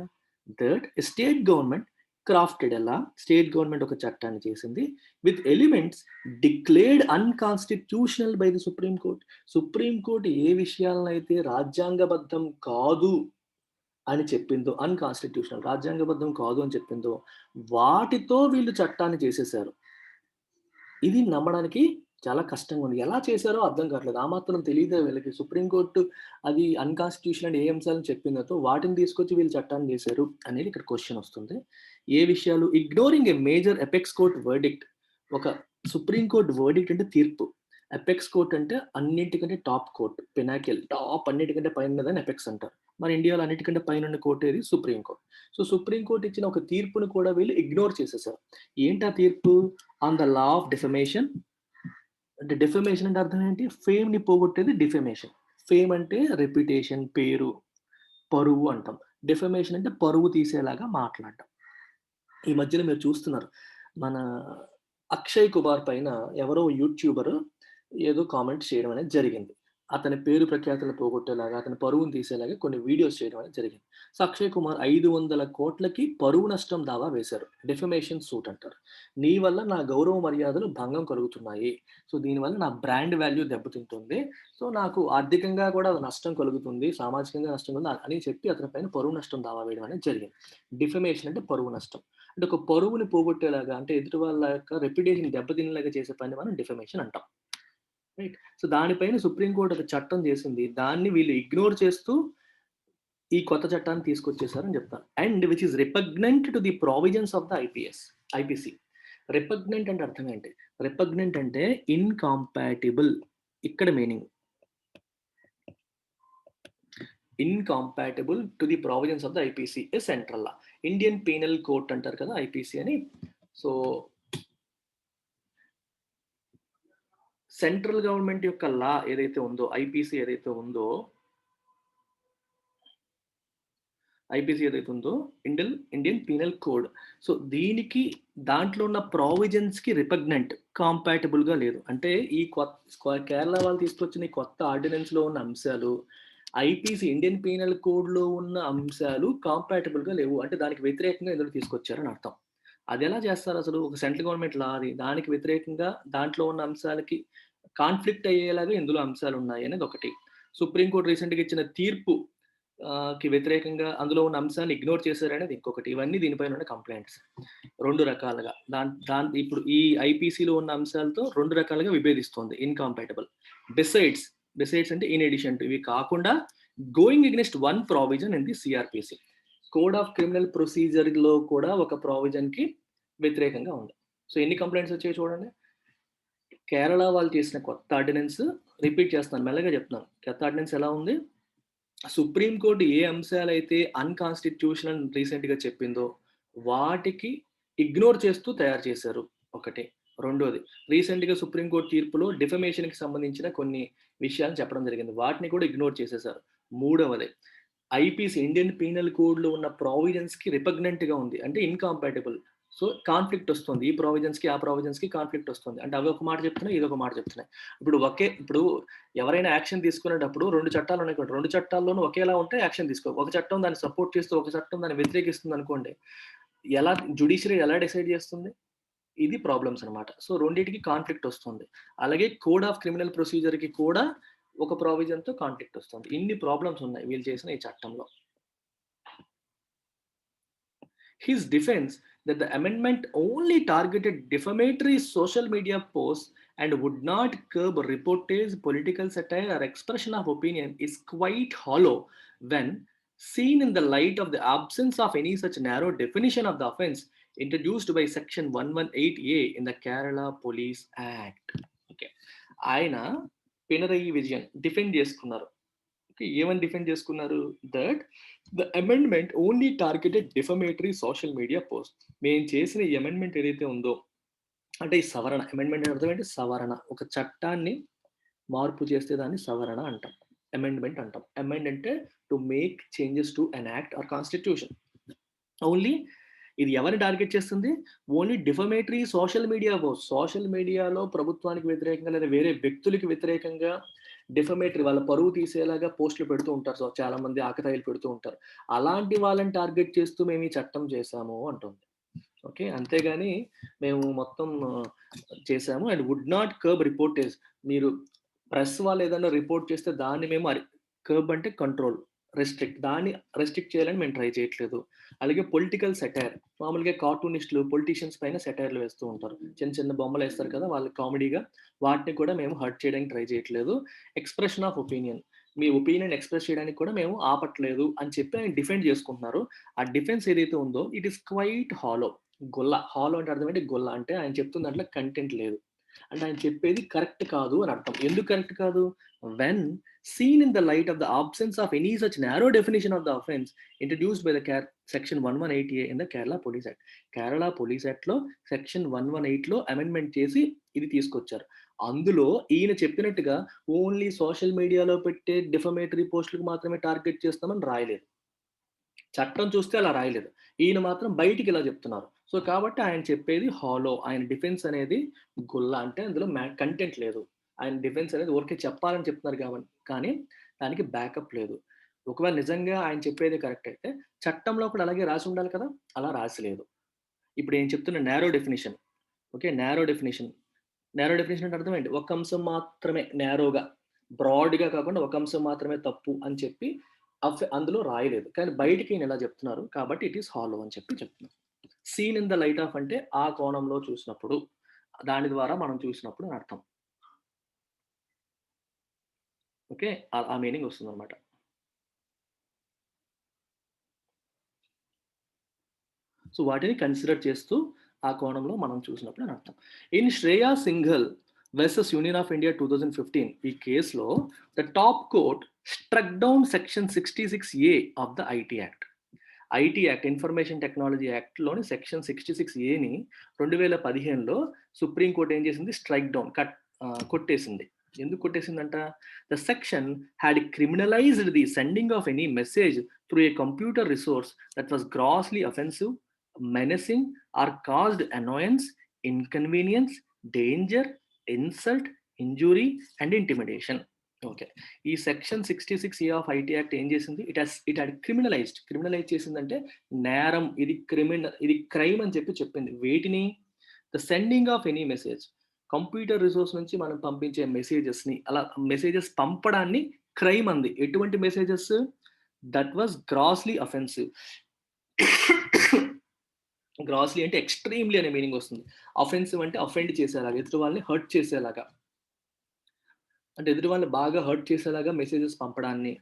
దట్ స్టేట్ గవర్నమెంట్ క్రాఫ్టెడ్ ఎలా, స్టేట్ గవర్నమెంట్ ఒక చట్టాన్ని చేసింది with elements declared unconstitutional by the supreme court. Supreme court ఏ విషయాలనైతే రాజ్యాంగబద్ధం కాదు అని చెప్పిందో, అన్‌కాన్స్టిట్యూషనల్ రాజ్యాంగబద్ధం కాదు అని చెప్పిందో, వాటితో వీళ్ళు చట్టాన్ని చేసేసారు. ఇది నమ్మడానికి చాలా కష్టంగా ఉంది. ఎలా చేశారో అర్థం కావట్లేదు. ఆ మాత్రం తెలీదా వీళ్ళకి? సుప్రీం కోర్ట్ అది అన్‌కాన్స్టిట్యూషనల్ అని ఏ అంశాలను చెప్పిందో వాటిని తీసుకొచ్చి వీళ్ళు చట్టాన్ని చేశారు అనేది ఇక్కడ క్వెషన్ వస్తుంది. ఏ విషయాలు? Ignoring a major apex court verdict. ఒక సుప్రీం కోర్ట్ వర్డిక్ట్ అంటే తీర్పు. అపెక్స్ కోర్ట్ అంటే అన్నిటికంటే టాప్ కోర్ట్. పినాకిల్, టాప్ అన్నిటికంటే పైన ఉన్నదాన్ని అపెక్స్ అంటారు. మన ఇండియాలో అన్నిటికంటే పైనున్న కోర్ట్ ఏది? Supreme court. So, supreme court ఇచ్చిన ఒక తీర్పుని కూడా వీళ్ళు ఇగ్నోర్ చేసేసారు. ఏంటా తీర్పు? On the law of defamation. అంటే డిఫమేషన్ అంటే అర్థం ఏంటి? ఫేమ్‌ని పోగొట్టేది డిఫమేషన్. ఫేమ్ అంటే రెప్యుటేషన్, పేరు, పరువు అంటాం. డిఫమేషన్ అంటే పరువు తీసేలాగా మాట్లాడడం. ఈ మధ్యలో మీరు చూస్తున్నారు. మన 'అక్షయ్ కుమార్' పైన ఎవరో యూట్యూబర్ ఏదో కామెంట్ చేయడం అనేది జరిగింది. అతని పేరు ప్రఖ్యాతులను పోగొట్టేలాగా, అతని పరువును తీసేలాగా కొన్ని వీడియోస్ చేయడం అనేది జరిగింది. సో, 'అక్షయ్ కుమార్' 500,00,00,000కి పరువు నష్టం దావా వేశారు. డిఫమేషన్ సూట్ అంటారు. నీ వల్ల నా గౌరవ మర్యాదలు భంగం కలుగుతున్నాయి. సో, దీనివల్ల నా బ్రాండ్ వాల్యూ దెబ్బతింటుంది. సో, నాకు ఆర్థికంగా కూడా నష్టం కలుగుతుంది. సామాజికంగా నష్టం ఉంది అని చెప్పి అతని పైన పరువు నష్టం దావా వేయడం అనేది జరిగింది. డిఫమేషన్ అంటే పరువు నష్టం. అంటే ఒక పరువుని పోగొట్టేలాగా అంటే ఎదుటి వాళ్ళ యొక్క రెప్యుటేషన్ దెబ్బతినేలాగా చేసే పని మనం డిఫమేషన్ అంటాం. రైట్. సో, దానిపైన సుప్రీం కోర్ట్ ఒక చట్టం చేసింది. దాన్ని వీళ్ళు ఇగ్నోర్ చేస్తూ ఈ కొత్త చట్టాన్ని తీసుకొచ్చేసారని చెప్తాను. And which is repugnant to the provisions of the IPC. Repugnant అంటే అర్థం ఏంటి? రిపగ్నెంట్ అంటే ఇన్‌కాంపాటిబుల్. ఇక్కడ meaning. Incompatible to the provisions of the IPC is central law. Indian penal court అంటారు కదా ఐపీసీ అని. సో, సెంట్రల్ గవర్నమెంట్ యొక్క లా ఏదైతే ఉందో, ఐపీసీ ఏదైతే ఉందో, ఇండియన్ పీనల్ కోడ్. సో, దీనికి దాంట్లో ఉన్న ప్రావిజన్స్‌కి రిపగ్నెంట్, కాంపాటిబుల్‌గా లేదు. అంటే ఈ కేరళ వాళ్ళు తీసుకొచ్చిన ఈ కొత్త ఆర్డినెన్స్‌లో ఉన్న అంశాలు, ఐపీసీ ఇండియన్ పీనల్ కోడ్‌లో ఉన్న అంశాలు కాంపాటిబుల్‌గా లేవు. అంటే దానికి వ్యతిరేకంగా ఇందులో తీసుకొచ్చారని అర్థం. అదెలా చేస్తారసలు? ఒక సెంట్రల్ గవర్నమెంట్ లా అది. దానికి వ్యతిరేకంగా దాంట్లో ఉన్న అంశాలకి కాన్‌ఫ్లిక్ట్ అయ్యేలాగా ఇందులో అంశాలున్నాయి అనేది ఒకటి. సుప్రీం కోర్ట్ రీసెంట్‌గా ఇచ్చిన తీర్పు కి వ్యతిరేకంగా అందులో ఉన్న అంశాన్ని ఇగ్నోర్ చేశారనేది ఇంకొకటి. ఇవన్నీ దీనిపైన ఉన్న కంప్లెయింట్స్. 2 రకాలుగా. ఇప్పుడు ఈ ఐపీసీలో ఉన్న అంశాలతో 2 రకాలుగా విభేదిస్తోంది. ఇన్‌కాంపాటిబుల్. బిసైడ్స్ అంటే ఇన్ అడిషన్ టు ఇవి కాకుండా going against one provision in the CrPC. Code of criminal ప్రొసీజర్‌లో కూడా ఒక ప్రావిజన్‌కి వ్యతిరేకంగా ఉంది. సో, ఎన్ని కంప్లెయింట్స్ వచ్చాయో చూడండి. కేరళ వాళ్ళు చేసిన కొత్త ఆర్డినెన్స్ రిపీట్ చేస్తున్నాను. మెల్లగా చెప్తున్నాను. కొత్త ఆర్డినెన్స్ ఎలా ఉంది? సుప్రీం కోర్ట్ ఏ అంశాలైతే అన్‌కాన్స్టిట్యూషనల్ అని రీసెంట్‌గా చెప్పిందో, వాటికి ఇగ్నోర్ చేస్తూ తయారు చేశారు. ఒకటి. రెండోది రీసెంట్‌గా సుప్రీం కోర్ట్ తీర్పులో డిఫమేషన్‌కి సంబంధించిన కొన్ని విషయాలు చెప్పడం జరిగింది. వాటిని కూడా ఇగ్నోర్ చేసేశారు. మూడవది ఐపీసీ ఇండియన్ పీనల్ కోడ్‌లో ఉన్న ప్రావిజన్స్‌కి రిపగ్నెంట్‌గా ఉంది. అంటే ఇన్‌కాంపాటిబుల్. సో, కాన్‌ఫ్లిక్ట్ వస్తుంది. ఈ ప్రావిజన్స్‌కి, ఆ ప్రావిజన్స్‌కి కాన్‌ఫ్లిక్ట్ వస్తుంది. అంటే అవి ఒక మాట చెప్తున్నాయి, ఇదొక మాట చెప్తున్నాయి. ఇప్పుడు ఎవరైనా యాక్షన్ తీసుకునేటప్పుడు 2 చట్టాలు ఉన్నాయనుకోండి. 2 చట్టాల్లోనూ ఒకేలా ఉంటే యాక్షన్ తీసుకో. ఒక చట్టం దాన్ని సపోర్ట్ చేస్తూ, ఒక చట్టం దాన్ని వ్యతిరేకిస్తుందనుకోండి. ఎలా జ్యుడిషియరీ ఎలా డిసైడ్ చేస్తుంది? ఇది ప్రాబ్లమ్స్ అన్నమాట. సో, రెండిటికి కాన్‌ఫ్లిక్ట్ వస్తుంది. అలాగే కోడ్ ఆఫ్ క్రిమినల్ ప్రొసీజర్‌కి కూడా ఒక ప్రావిజన్‌తో కాన్‌ఫ్లిక్ట్ వస్తుంది. ఇన్ని ప్రాబ్లమ్స్ ఉన్నాయి వీళ్ళు చేసిన ఈ చట్టంలో. His defense that the amendment only targeted defamatory social media posts and would not curb reportage, political satire, or expression of opinion is quite hollow when seen in the light of the absence of any such narrow definition of the offense introduced by Section 118A in the Kerala Police Act. Okay. ఆయన పినరయి విజయన్ డిఫెండ్ చేసుకున్నారు. ఏమని డిఫెండ్ చేసుకున్నారు? That the amendment only targeted defamatory social media post. మేము చేసిన ఈ అమెండ్మెంట్ ఏదైతే ఉందో, అంటే ఈ సవరణ, అమెండ్మెంట్ అంటే అర్థం ఏంటి? సవరణ. ఒక చట్టాన్ని మార్పు చేస్తే దాన్ని సవరణ అంటాం. అమెండ్మెంట్ అంటాం. అమెండ్ అంటే to make changes to an act or constitution. Only ఇది ఎవరిని టార్గెట్ చేస్తుంది? Only defamatory social media post. Social మీడియాలో ప్రభుత్వానికి వ్యతిరేకంగా లేదా వేరే వ్యక్తులకి వ్యతిరేకంగా డిఫమేటరీ వాళ్ళ పరువు తీసేలాగా పోస్టులు పెడుతూ ఉంటారు. సో, చాలా మంది ఆకతాయిలు పెడుతూ ఉంటారు. అలాంటి వాళ్ళని టార్గెట్ చేస్తూ మేము ఈ చట్టం చేశాము అంటుంది. ఓకే. అంతేగాని మేము మొత్తం చేశాము అండ్ వుడ్ నాట్ కర్బ్ రిపోర్టేజ్. మీరు ప్రెస్ వాళ్ళు ఏదైనా రిపోర్ట్ చేస్తే దాన్ని మేము కర్బ్ అంటే కంట్రోల్, దాన్ని రెస్ట్రిక్ట్ చేయాలని మేము ట్రై చేయట్లేదు. అలాగే పొలిటికల్ సెటైర్. మామూలుగా కార్టూనిస్టులు, పొలిటీషియన్స్ పైన సెటైర్లు వేస్తూ ఉంటారు. చిన్న చిన్న బొమ్మలు వేస్తారు కదా! వాళ్ళు కామెడీగా. వాటిని కూడా మేము హర్ట్ చేయడానికి ట్రై చేయట్లేదు. Expression of opinion. Me opinion express చేయడానికి కూడా మేము ఆపట్లేదు అని చెప్పి ఆయన డిఫెండ్ చేసుకుంటున్నారు. ఆ డిఫెన్స్ ఏదైతే ఉందో it is quite hollow. Hollow అంటే అర్థం ఏంటి? గొల్ల. అంటే ఆయన చెప్తున్న దాంట్లో కంటెంట్ లేదు. అంటే ఆయన చెప్పేది కరెక్ట్ కాదు అని అర్థం. ఎందుకు కరెక్ట్ కాదు? When seen in the light of the absence of any such narrow definition of the offence introduced by the Section 118A in the Kerala Police Act. Kerala Police Act లో Section 118లో అమెండ్మెంట్ చేసి ఇది తీసుకొచ్చారు. అందులో ఈయన చెప్పినట్టుగా ఓన్లీ సోషల్ మీడియాలో పెట్టే డిఫమేటరీ పోస్టులకు మాత్రమే టార్గెట్ చేస్తామని రాయలేదు. చట్టం చూస్తే అలా రాయలేదు. ఈయన మాత్రం బయటికి ఇలా చెప్తున్నారు. సో, కాబట్టి ఆయన చెప్పేది హాలో. ఆయన డిఫెన్స్ అనేది గుల్ల. అంటే అందులో కంటెంట్ లేదు. ఆయన డిఫెన్స్ అనేది ఊరికే చెప్పాలని చెప్తున్నారు కానీ దానికి బ్యాకప్ లేదు. ఒకవేళ నిజంగా ఆయన చెప్పేది కరెక్ట్ అయితే చట్టంలో కూడా అలాగే రాసి ఉండాలి కదా! అలా రాసి లేదు. ఇప్పుడు నేను చెప్తున్న narrow definition. Okay. Narrow definition. Narrow definition అంటే అర్థం ఏంటి? ఒక అంశం మాత్రమే నారోగా, బ్రాడ్‌గా కాకుండా ఒక అంశం మాత్రమే తప్పు అని చెప్పి అందులో రాయలేదు. కానీ బయటికి ఈయన ఇలా చెప్తున్నారు. కాబట్టి ఇట్ ఈస్ హాలో అని చెప్పి చెప్తున్నారు. Seen in the light of అంటే ఆ కోణంలో చూసినప్పుడు, దాని ద్వారా మనం చూసినప్పుడు అని అర్థం. ఓకే. ఆ మీనింగ్ వస్తుందన్నమాట. సో, వాటిని కన్సిడర్ చేస్తూ ఆ కోణంలో మనం చూసినప్పుడు అని అర్థం. In Shreya Singhal versus union of India 2015 ఈ కేస్‌లో the top court struck down section 66 of the IT act. IT act information technology యాక్ట్‌లోని సెక్షన్ 66 2015లో సుప్రీం కోర్ట్ ఏం చేసింది? స్ట్రైక్ డౌన్ కొట్టేసింది. ఎందుకు కొట్టేసిందంట? The section had criminalised the sending of any message through a computer resource that was grossly offensive, menacing, or caused annoyance, inconvenience, danger, insult, injury, and intimidation. Okay. ఈ సెక్షన్ 66 ఆఫ్ ఐటీ యాక్ట్ ఏం చేసింది? ఇట్ హాడ్ క్రిమినలైజ్ చేసిందంటే నేరం, ఇది క్రైమ్ అని చెప్పింది. వేటిని? The sending of any message. Computer resource నుంచి మనం పంపించే మెసేజెస్‌ని అలా మెసేజెస్ పంపడాన్ని క్రైమ్ అంది. ఎటువంటి messages? That was grossly offensive. Grossly అంటే ఎక్స్‌ట్రీమ్‌లీ అనే మీనింగ్ వస్తుంది. అఫెన్సివ్ అంటే అఫెండ్ చేసేలాగా, ఎదుటి వాళ్ళని హర్ట్ చేసేలాగా. అంటే ఎదుటి వాళ్ళని బాగా హర్ట్ చేసేలాగా మెసేజెస్ పంపడాన్ని,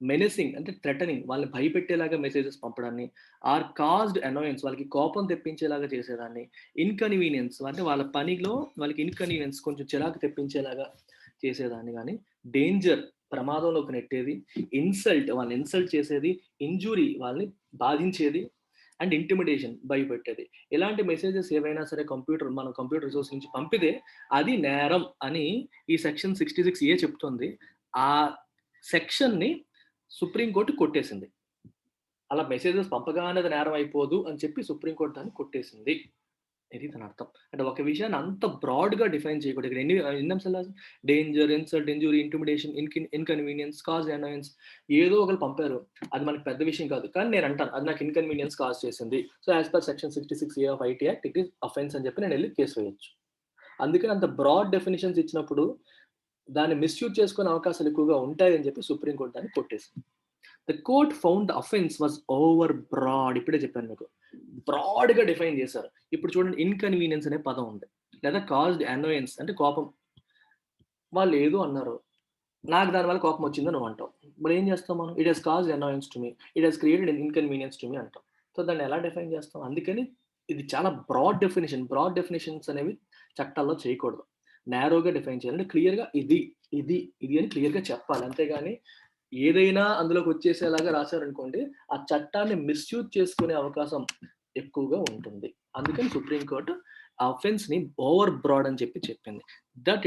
మెనసింగ్ అంటే థ్రెటనింగ్ వాళ్ళని భయపెట్టేలాగా మెసేజెస్ పంపడాన్ని, ఆర్ కాజ్డ్ అనాయన్స్ వాళ్ళకి కోపం తెప్పించేలాగా చేసేదాన్ని, ఇన్‌కన్వీనియన్స్ అంటే వాళ్ళ పనిలో వాళ్ళకి ఇన్‌కన్వీనియన్స్ కొంచెం చిరాకు తెప్పించేలాగా చేసేదాన్ని గాని, డేంజర్ ప్రమాదంలోకి నెట్టేది, ఇన్సల్ట్ వాళ్ళని ఇన్సల్ట్ చేసేది, ఇంజ్యూరీ వాళ్ళని బాధించేది, అండ్ ఇంటిమిడేషన్ భయపెట్టేది. ఇలాంటి మెసేజెస్ ఏవైనా సరే మన కంప్యూటర్ రిసోర్స్ నుంచి పంపితే అది నేరం అని ఈ సెక్షన్ 66 చెప్తుంది. ఆ సెక్షన్‌ని సుప్రీం కోర్ట్ కొట్టేసింది. అలా మెసేజెస్ పంపగానే అది నేరం అయిపోదు అని చెప్పి సుప్రీం కోర్ట్ దాన్ని కొట్టేసింది. ఇది దాని అర్థం. అంటే ఒక విషయాన్ని అంత బ్రాడ్‌గా డిఫైన్ చేయకూడదు. ఇక్కడ ఎన్ని అంశాలు రాసాం? Danger, insult, injury, intimidation, inconvenience, cause annoyance ఏదో ఒకళ్ళు పంపారు. అది మనకు పెద్ద విషయం కాదు. కానీ నేను అంటాను అది నాకు ఇన్‌కన్వీనియన్స్ కాజ్ చేసింది. So, as per section 66 of IT act it is offence అని చెప్పి నేనెళ్లి కేస్ వేయొచ్చు. అందుకని అంత బ్రాడ్ డెఫినిషన్స్ ఇచ్చినప్పుడు దాన్ని మిస్‌యూజ్ చేసుకునే అవకాశాలు ఎక్కువగా ఉంటాయని చెప్పి సుప్రీం కోర్ట్ దాన్ని కొట్టేసింది. The court found the offence was over broad. ఇప్పుడే చెప్పాను మీకు. బ్రాడ్‌గా డిఫైన్ చేశారు. ఇప్పుడు చూడండి ఇన్‌కన్వీనియన్స్ అనే పదం ఉంది. లేదా కాజ్డ్ అనాయన్స్ అంటే కోపం. వాళ్ళు ఏదో అన్నారు. నాకు దాని వల్ల కోపం వచ్చిందని నువ్వు అంటావు. మరి ఏం చేస్తాం మనం? It has caused annoyance to me. It has created an inconvenience to me అంటాం. సో, దాన్ని ఎలా డిఫైన్ చేస్తాం? అందుకని ఇది చాలా బ్రాడ్ డెఫినిషన్. బ్రాడ్ డెఫినిషన్స్ అనేవి చట్టాల్లో చేయకూడదు. నారోగా డిఫైన్ చేయాలి. అంటే క్లియర్‌గా ఇది అని క్లియర్‌గా చెప్పాలి. అంతేగాని ఏదైనా అందులోకి వచ్చేసేలాగా రాశారనుకోండి, ఆ చట్టాన్ని మిస్‌యూజ్ చేసుకునే అవకాశం ఎక్కువగా ఉంటుంది. అందుకని సుప్రీం కోర్ట్ ఆ అఫెన్స్‌ని ఓవర్ బ్రాడ్ అని చెప్పింది. That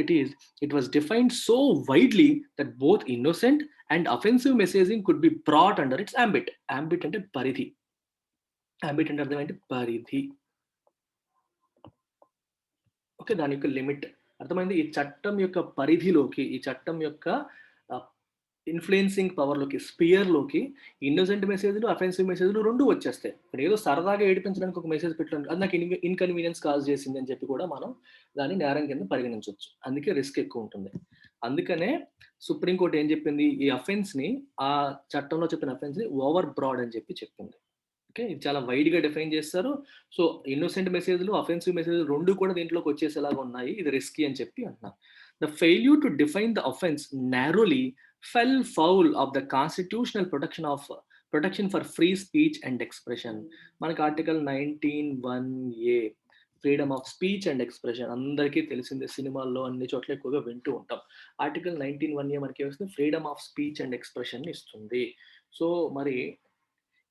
it was defined so widely that both innocent and offensive messaging could be brought under it's ambit. Ambit అంటే పరిధి. అంబిట్ అంటే అర్థం ఏంటి? పరిధి. ఓకే. దాని యొక్క లిమిట్. అర్థమైంది? ఈ చట్టం యొక్క పరిధిలోకి, ఈ చట్టం యొక్క ఆహ్, ఇన్‌ఫ్లుయెన్సింగ్ పవర్‌లోకి, స్పియర్‌లోకి ఇన్నోసెంట్ మెసేజ్‌లు, అఫెన్సివ్ మెసేజ్‌లు 2 వచ్చేస్తాయి. ఇప్పుడేదో సరదాగా ఏడిపించడానికి ఒక మెసేజ్ పెట్టాను. అది నాకు ఇన్‌కన్వీనియన్స్ కాజ్ చేసింది అని చెప్పి కూడా మనం దాన్ని నేరం కింద పరిగణించొచ్చు. అందుకే రిస్క్ ఎక్కువుంటుంది. అందుకనే సుప్రీం కోర్ట్ ఏం చెప్పింది? ఈ అఫెన్స్‌ని ఆ చట్టంలో చెప్పిన అఫెన్స్‌ని ఓవర్ బ్రాడ్ అని చెప్పింది. ఓకే. ఇది చాలా వైడ్‌గా డిఫైన్ చేస్తారు. సో, ఇన్నోసెంట్ మెసేజ్‌లు, అఫెన్సివ్ మెసేజ్‌లు 2 కూడా దీంట్లోకి వచ్చేసేలాగా ఉన్నాయి. ఇది రిస్కీ అని చెప్పి అంటున్నారు. The failure to define the offence narrowly fell foul of the constitutional protection for free speech and expression. మనకి article 19(1)(a) freedom of speech and expression అందరికీ తెలిసిందే. సినిమాల్లో అన్ని చోట్ల ఎక్కువగా వింటూ ఉంటాం. ఆర్టికల్ 19(1)(a) మనకేమిస్తుంది? ఫ్రీడమ్ ఆఫ్ స్పీచ్ అండ్ ఎక్స్‌ప్రెషన్‌ని ఇస్తుంది. సో, మరి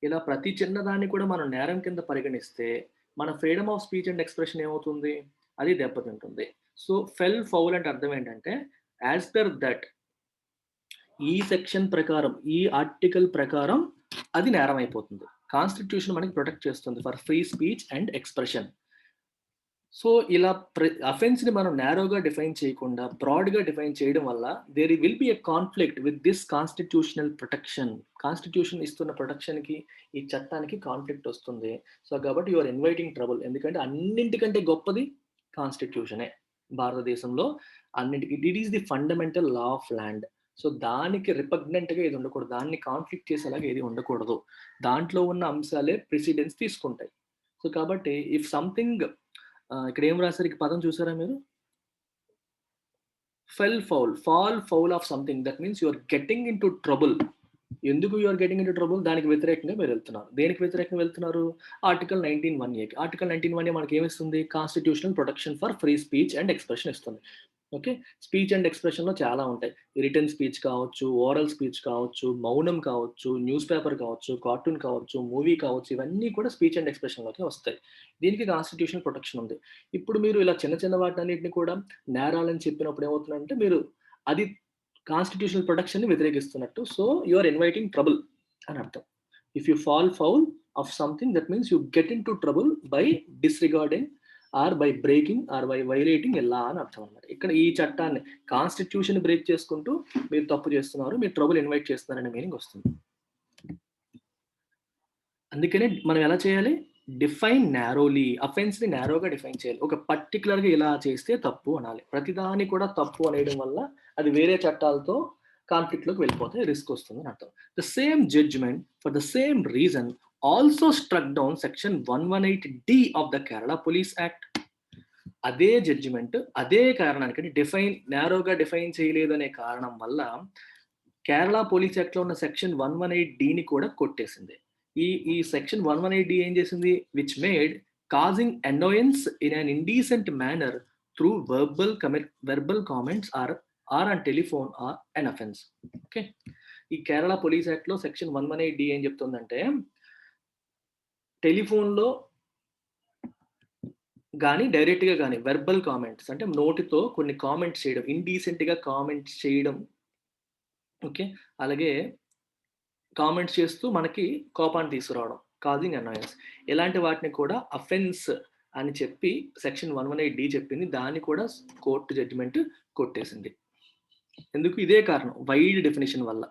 ఇలా ప్రతి చిన్నదాన్ని కూడా మనం నేరం కింద పరిగణిస్తే, మన freedom of speech and expression ఏమవుతుంది? అది దెబ్బతింటుంది. సో ఫెల్ ఫౌల్ అంటే అర్థం ఏంటంటే యాజ్ పర్ దట్ ఈ సెక్షన్ ప్రకారం, ఈ ఆర్టికల్ ప్రకారం అది నేరం అయిపోతుంది. కాన్స్టిట్యూషన్ మనకి ప్రొటెక్ట్ చేస్తుంది for free speech and expression. So ఇలా అఫెన్స్ ని మనం నేరోగా డిఫైన్ చేయకుండా బ్రాడ్ గా డిఫైన్ చేయడం వల్ల there will be a conflict with this constitutional protection. Constitution ఇస్తున్న ప్రొటెక్షన్ కి ఈ చట్టానికి కాన్ఫ్లిక్ట్ వస్తుంది. సో కాబట్టి యు ఆర్ ఇన్వైటింగ్ ట్రబుల్. ఎందుకంటే అన్నింటికంటే గొప్పది కాన్స్టిట్యూషనే భారతదేశంలో. అన్నింటికి it is the fundamental law of land. So దానికి రిపగ్నెంట్ గా ఏది ఉండకూడదు, దాన్ని కాన్ఫ్లిక్ట్ చేసేలాగా ఏది ఉండకూడదు. దాంట్లో ఉన్న అంశాలే ప్రెసిడెన్స్ తీసుకుంటాయి. సో కాబట్టి ఇఫ్ సంథింగ్ ఇక్కడ ఏం రాశారు, ఈ పదం చూసారా మీరు? Fell foul, fall foul of something, that means you are getting in to trouble. ఎందుకు you are getting in to trouble? దానికి వ్యతిరేకంగా మీరు వెళ్తున్నారు. దేనికి వ్యతిరేకంగా వెళ్తున్నారు? Article 19(1)A. ఆర్టికల్ 19(1)A మనకి ఏమిస్తుంది? Constitutional protection for free speech and expression ఇస్తుంది. ఓకే, స్పీచ్ అండ్ ఎక్స్ప్రెషన్లో చాలా ఉంటాయి. రిటర్న్ స్పీచ్ కావచ్చు, ఓరల్ స్పీచ్ కావచ్చు, మౌనం కావచ్చు, న్యూస్ పేపర్ కావచ్చు, కార్టూన్ కావచ్చు, మూవీ కావచ్చు, ఇవన్నీ కూడా స్పీచ్ అండ్ ఎక్స్ప్రెషన్లోకి వస్తాయి. దీనికి కాన్స్టిట్యూషనల్ ప్రొటెక్షన్ ఉంది. ఇప్పుడు మీరు ఇలా చిన్న చిన్న వాటన్నిటిని కూడా నేరాలని చెప్పినప్పుడు ఏమవుతుందంటే మీరు అది కాన్స్టిట్యూషనల్ ప్రొటెక్షన్ ని వ్యతిరేకిస్తున్నట్టు. So you are inviting trouble అని అర్థం. If you fall foul of something, that means you get in to trouble by disregarding or by breaking or by violating a law అని అర్థం అనమాట. ఇక్కడ ఈ చట్టాన్ని కాన్స్టిట్యూషన్ బ్రేక్ చేసుకుంటూ మీరు తప్పు చేస్తున్నారు, మీరు ట్రబుల్ ఇన్వైట్ చేస్తున్నారనే మీనింగ్ వస్తుంది. అందుకనే మనం ఎలా చేయాలి? డిఫైన్ నారోలీ. అఫెన్స్ ని నారోగా డిఫైన్ చేయాలి. ఒక పర్టికులర్ గా ఇలా చేస్తే తప్పు అనాలి. ప్రతిదాని కూడా తప్పు అనేయడం వల్ల అది వేరే చట్టాలతో కాన్ఫ్లిక్ట్ లోకి వెళ్ళిపోతే రిస్క్ వస్తుంది అని అర్థం. The same judgement for the same reason also struck down section 118D of the Kerala police act. అదే జడ్జిమెంట్ అదే కారణానికి డిఫైన్ నారోగా డిఫైన్ చేయలేదు అనే కారణం వల్ల కేరళ పోలీస్ యాక్ట్ లో ఉన్న సెక్షన్ 118Dని కూడా కొట్టేసింది. ఈ సెక్షన్ 118D ఏం చేసింది? Which made causing annoyance in an indecent manner through verbal comments or on telephone or an offence. Okay, ఈ కేరళ పోలీస్ యాక్ట్ లో సెక్షన్ 118D ఏం చెప్తుందంటే టెలిఫోన్లో కానీ డైరెక్ట్గా కానీ వెర్బల్ కామెంట్స్ అంటే నోటితో కొన్ని కామెంట్స్ చేయడం, ఇండీసెంట్గా కామెంట్స్ చేయడం, ఓకే, అలాగే కామెంట్స్ చేస్తూ మనకి కోపాన్ని తీసుకురావడం, కాజింగ్ అనాయన్స్, ఇలాంటి వాటిని కూడా అఫెన్స్ అని చెప్పి సెక్షన్ 118D చెప్పింది. దాన్ని కూడా కోర్టు జడ్జిమెంట్ కొట్టేసింది. ఎందుకు? ఇదే కారణం, వైడ్ డెఫినేషన్ వల్ల.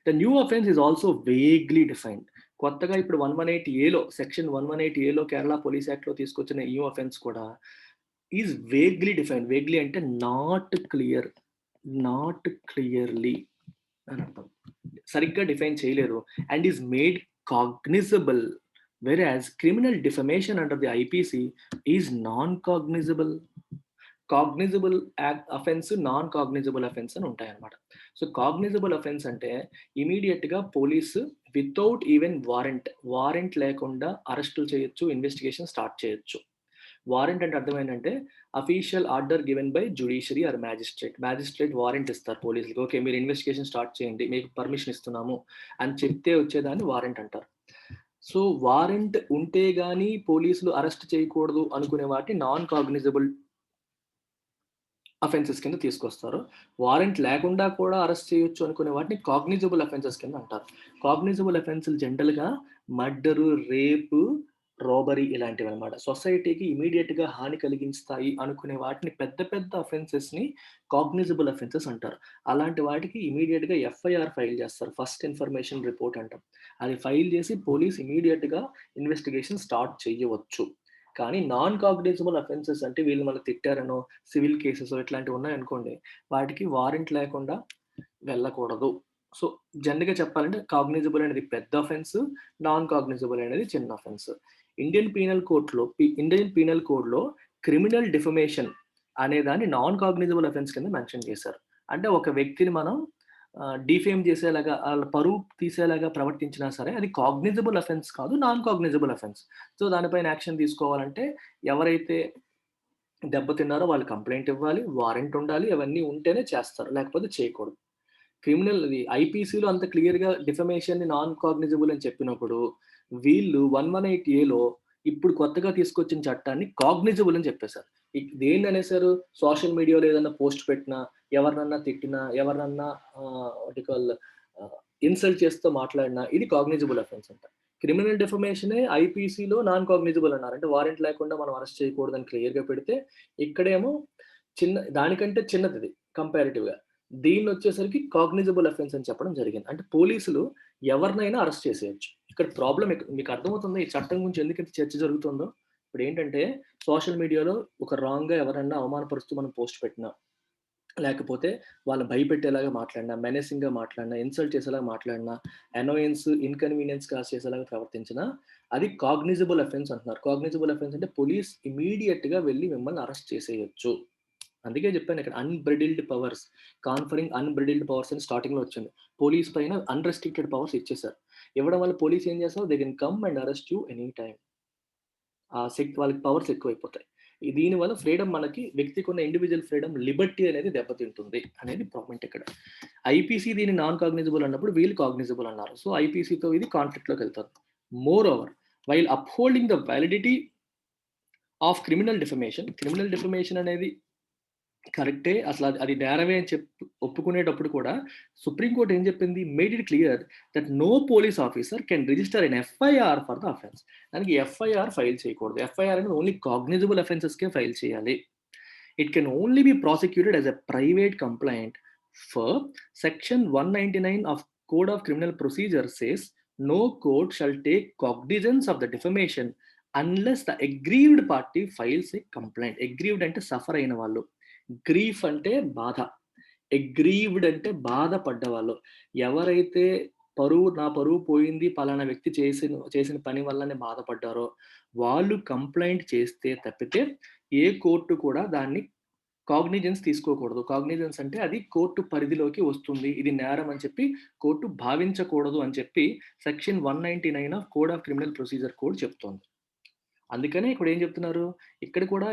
The new offence is also vaguely defined. కొత్తగా ఇప్పుడు 118Aలో సెక్షన్ 118Aలో కేరళ పోలీస్ యాక్ట్లో తీసుకొచ్చిన న్యూ అఫెన్స్ కూడా ఈజ్ వేగ్లీ డిఫైన్డ్. వేగ్లీ అంటే నాట్ క్లియర్, నాట్ క్లియర్లీ అని అర్థం. సరిగ్గా డిఫైన్ చేయలేరు. And is made cognisable, whereas criminal defamation under the IPC is non-cognizable. Cognizable offence, non cognizable offence అని ఉంటాయి అన్నమాట. సో కాగ్నిజబుల్ అఫెన్స్ అంటే ఇమీడియట్ గా పోలీసు వితౌట్ ఈవెన్ వారెంట్ లేకుండా అరెస్టులు చేయొచ్చు, ఇన్వెస్టిగేషన్ స్టార్ట్ చేయొచ్చు. వారెంట్ అంటే అర్థం ఏంటంటే official order given by judiciary or magistrate warrant ఇస్తారు పోలీసులకు. ఓకే, మీరు ఇన్వెస్టిగేషన్ స్టార్ట్ చేయండి, మీకు పర్మిషన్ ఇస్తున్నాము అని చెప్తే వచ్చేదాన్ని వారెంట్ అంటారు. సో వారెంట్ ఉంటే గానీ పోలీసులు అరెస్ట్ చేయకూడదు అనుకునే వాటిని నాన్ కాగ్నిజబుల్ అఫెన్సెస్ కింద తీసుకొస్తారు. వారెంట్ లేకుండా కూడా అరెస్ట్ చేయొచ్చు అనుకునే వాటిని కాగ్నిజబుల్ అఫెన్సెస్ కింద అంటారు. కాగ్నిజబుల్ అఫెన్సులు జనరల్గా మర్డరు, రేపు, రాబరీ ఇలాంటివి అనమాట. సొసైటీకి ఇమీడియట్ గా హాని కలిగిస్తాయి అనుకునే వాటిని పెద్ద పెద్ద అఫెన్సెస్ ని కాగ్నిజబుల్ అఫెన్సెస్ అంటారు. అలాంటి వాటికి ఇమీడియట్ గా ఎఫ్ఐఆర్ ఫైల్ చేస్తారు, ఫస్ట్ ఇన్ఫర్మేషన్ రిపోర్ట్ అంటాం. అది ఫైల్ చేసి పోలీస్ ఇమీడియట్ గా ఇన్వెస్టిగేషన్ స్టార్ట్ చేయవచ్చు. కానీ నాన్ కాగ్నిజబుల్ అఫెన్సెస్ అంటే వీళ్ళు మనకు తిట్టారనో, సివిల్ కేసెస్ ఇట్లాంటివి ఉన్నాయనుకోండి, వాటికి వారెంట్ లేకుండా వెళ్ళకూడదు. సో జనరల్గా చెప్పాలంటే కాగ్నిజబుల్ అనేది పెద్ద అఫెన్స్, నాన్ కాగ్నిజబుల్ అనేది చిన్న అఫెన్స్. ఇండియన్ పీనల్ కోడ్లో క్రిమినల్ డిఫమేషన్ అనే దాన్ని నాన్ కాగ్నిజబుల్ అఫెన్స్ కింద మెన్షన్ చేశారు. అంటే ఒక వ్యక్తిని మనం డిఫేమ్ చేసేలాగా, వాళ్ళ పరువు తీసేలాగా ప్రవర్తించినా సరే అది కాగ్నిజబుల్ అఫెన్స్ కాదు, నాన్ కాగ్నిజబుల్ అఫెన్స్. సో దానిపైన యాక్షన్ తీసుకోవాలంటే ఎవరైతే దెబ్బతిన్నారో వాళ్ళు కంప్లైంట్ ఇవ్వాలి, వారెంట్ ఉండాలి, అవన్నీ ఉంటేనే చేస్తారు, లేకపోతే చేయకూడదు. క్రిమినల్ ఐపీసీలో అంత క్లియర్గా డిఫమేషన్ ని నాన్ కాగ్నిజబుల్ అని చెప్పినప్పుడు వీళ్ళు 118Aలో ఇప్పుడు కొత్తగా తీసుకొచ్చిన చట్టాన్ని కాగ్నిజబుల్ అని చెప్పేశారు. దేన్ని అనేసారు? సోషల్ మీడియాలో ఏదన్నా పోస్ట్ పెట్టినా, ఎవరినన్నా తిట్టినా, ఎవరినన్నా వాట్ యూ కాల్ ఇన్సల్ట్ చేస్తూ మాట్లాడినా ఇది కాగ్నిజబుల్ అఫెన్స్ అంట. క్రిమినల్ డెఫమేషనే ఐపీసీలో నాన్ కాగ్నిజబుల్ అన్నారు. అంటే వారెంట్ లేకుండా మనం అరెస్ట్ చేయకూడదని క్లియర్‌గా పెడితే, ఇక్కడేమో దానికంటే చిన్నదిది కంపారిటివ్‌గా. దీన్నొచ్చేసరికి కాగ్నిజబుల్ అఫెన్స్ అని చెప్పడం జరిగింది. అంటే పోలీసులు ఎవరినైనా అరెస్ట్ చేసేయొచ్చు. ఇక్కడ ప్రాబ్లమ్ మీకు అర్థమవుతుందా? ఈ చట్టం గురించి ఎందుకింత చర్చ జరుగుతుందో? ఇప్పుడేంటంటే సోషల్ మీడియాలో ఒక రాంగ్‌గా ఎవరన్నా అవమానపరుస్తూ మనం పోస్ట్ పెట్టినా, లేకపోతే వాళ్ళని భయపెట్టేలాగా మాట్లాడినా, మెనేసింగ్‌గా మాట్లాడినా, ఇన్సల్ట్ చేసేలాగా మాట్లాడినా, అనాయన్స్, ఇన్‌కన్వీనియన్స్ కాజ్ చేసేలాగా ప్రవర్తించినా, అది కాగ్నిజబుల్ అఫెన్స్ అంటున్నారు. కాగ్నిజబుల్ అఫెన్స్ అంటే పోలీస్ ఇమ్మీడియేట్‌గా వెళ్లి మిమ్మల్ని అరెస్ట్ చేసేయొచ్చు. అందుకే చెప్పాను ఇక్కడ అన్‌బ్రిడిల్డ్ పవర్స్. కాన్ఫరింగ్ అన్‌బ్రిడిల్డ్ పవర్స్ అని స్టార్టింగ్‌లో వచ్చింది. పోలీస్ పైన అన్‌రెస్ట్రిక్టెడ్ పవర్స్ ఇచ్చేసారు. ఇవ్వడం వల్ల పోలీస్ ఏం చేస్తారు? They can come and arrest you any time. వాళ్ళకి పవర్స్ ఎక్కువైపోతాయి. దీనివల్ల మనకి వ్యక్తికున్న ఇండివిడ్యువల్ ఫ్రీడమ్, లిబర్టీ అనేది దెబ్బతింటుంది అనేది పాయింట్ ఇక్కడ. ఐపీసీ దీన్ని నాన్ కాగ్నిజబుల్ అన్నప్పుడు వీళ్ళు కాగ్నిజబుల్ అన్నారు. సో ఐపీసీతో ఇది కాన్ఫ్లిక్ట్‌లోకి వెళ్తుంది. More over while upholding the validity of criminal defamation అనేది కరెక్టే. అది నేరమే అని ఒప్పుకునేటప్పుడు కూడా సుప్రీం కోర్ట్ ఏం చెప్పింది? Made it clear that no police officer can register an FIR for the offence. దానికి ఎఫ్ఐఆర్ ఫైల్ చేయకూడదు. ఎఫ్ఐఆర్ అనేది ఓన్లీ కాగ్నిజబుల్ అఫెన్సెస్‌కే ఫైల్ చేయాలి. It can only be prosecuted as a private complaint for section 199 of code of criminal procedure says no court shall take cognizance of the defamation unless the aggrieved party files a complaint. Aggrieved అంటే సఫర్ అయిన వాళ్ళు. గ్రీఫ్ అంటే బాధ. అగ్రీవ్డ్ అంటే బాధపడ్డవాళ్ళు. ఎవరైతే నా పరువు పోయింది పలానా వ్యక్తి చేసిన పని వల్లనే బాధపడ్డారో వాళ్ళు కంప్లెయింట్ చేస్తే తప్పితే ఏ కోర్టు కూడా దాన్ని కాగ్నిజెన్స్ తీసుకోకూడదు. కాగ్నిజెన్స్ అంటే అది కోర్టు పరిధిలోకి వస్తుంది. ఇది నేరం అని చెప్పి కోర్టు భావించకూడదు అని చెప్పి section 199 of code of criminal procedure code చెప్తోంది. అందుకనే ఇక్కడ ఏం చెప్తున్నారు? ఇక్కడ కూడా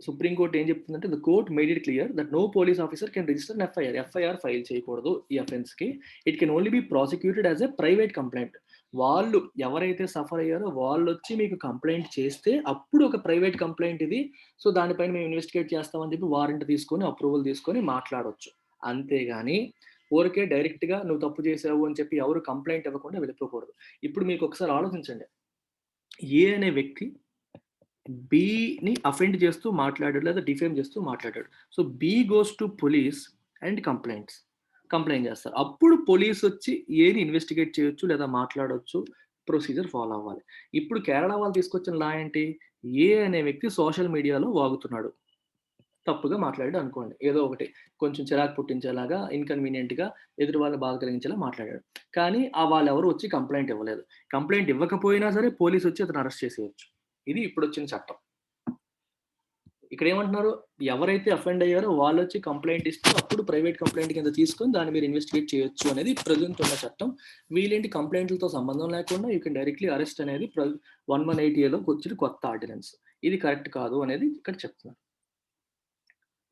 సుప్రీం కోర్ట్ ఏం చెప్తుందంటే the court made it clear that no police officer can register an FIR. FIR file చేయకూడదు ఈ అఫెన్స్ కి. It can only be prosecuted as a private complaint. వాళ్ళు ఎవరైతే సఫర్ అయ్యారో వాళ్ళు వచ్చి మీకు కంప్లైంట్ చేస్తే అప్పుడు ఒక ప్రైవేట్ కంప్లైంట్ ఇది. సో దానిపైన మేము ఇన్వెస్టిగేట్ చేస్తామని చెప్పి వారెంట్ తీసుకొని అప్రూవల్ తీసుకొని మాట్లాడొచ్చు. అంతేగాని ఊరికే డైరెక్ట్ గా నువ్వు తప్పు చేసావు అని చెప్పి ఎవరు కంప్లైంట్ ఇవ్వకుండా వెళ్ళిపోకూడదు. ఇప్పుడు మీకు ఒకసారి ఆలోచించండి. ఏ అనే వ్యక్తి బిని అఫెండ్ చేస్తూ మాట్లాడాడు లేదా డిఫేమ్ చేస్తూ మాట్లాడాడు. So he goes to police and complaint చేస్తారు. అప్పుడు పోలీస్ వచ్చి ఏని ఇన్వెస్టిగేట్ చేయొచ్చు లేదా మాట్లాడొచ్చు. ప్రొసీజర్ ఫాలో అవ్వాలి. ఇప్పుడు కేరళ వాళ్ళు తీసుకొచ్చిన లా ఏంటి? ఏ అనే వ్యక్తి సోషల్ మీడియాలో వాగుతున్నాడు. తప్పుగా మాట్లాడాడు అనుకోండి. ఏదో ఒకటి కొంచెం చిరాకు పుట్టించేలాగా, ఇన్‌కన్వీనియంట్‌గా ఎదుటి వాళ్ళని బాధ కలిగించేలా మాట్లాడాడు. కానీ వాళ్ళెవరు వచ్చి కంప్లెయింట్ ఇవ్వలేదు. కంప్లెయింట్ ఇవ్వకపోయినా సరే పోలీస్ వచ్చి అతన్ని అరెస్ట్ చేసేయొచ్చు. ఇది ఇప్పుడొచ్చిన చట్టం. ఇక్కడేమంటున్నారు? ఎవరైతే అఫెండ్ అయ్యారో వాళ్ళొచ్చి కంప్లెయింట్ ఇస్తే అప్పుడు ప్రైవేట్ కంప్లెయింట్ కింద తీసుకొని దాన్ని మీరు ఇన్వెస్టిగేట్ చేయొచ్చు అనేది ప్రెజెంట్ ఉన్న చట్టం. వీళ్ళేంటి కంప్లెయింట్‌లతో సంబంధం లేకుండా యూ కెన్ డైరెక్ట్‌లీ అరెస్ట్ అనేది 118 వచ్చిన కొత్త ఆర్డినెన్స్. ఇది కరెక్ట్ కాదు అనేది ఇక్కడ చెప్తున్నారు.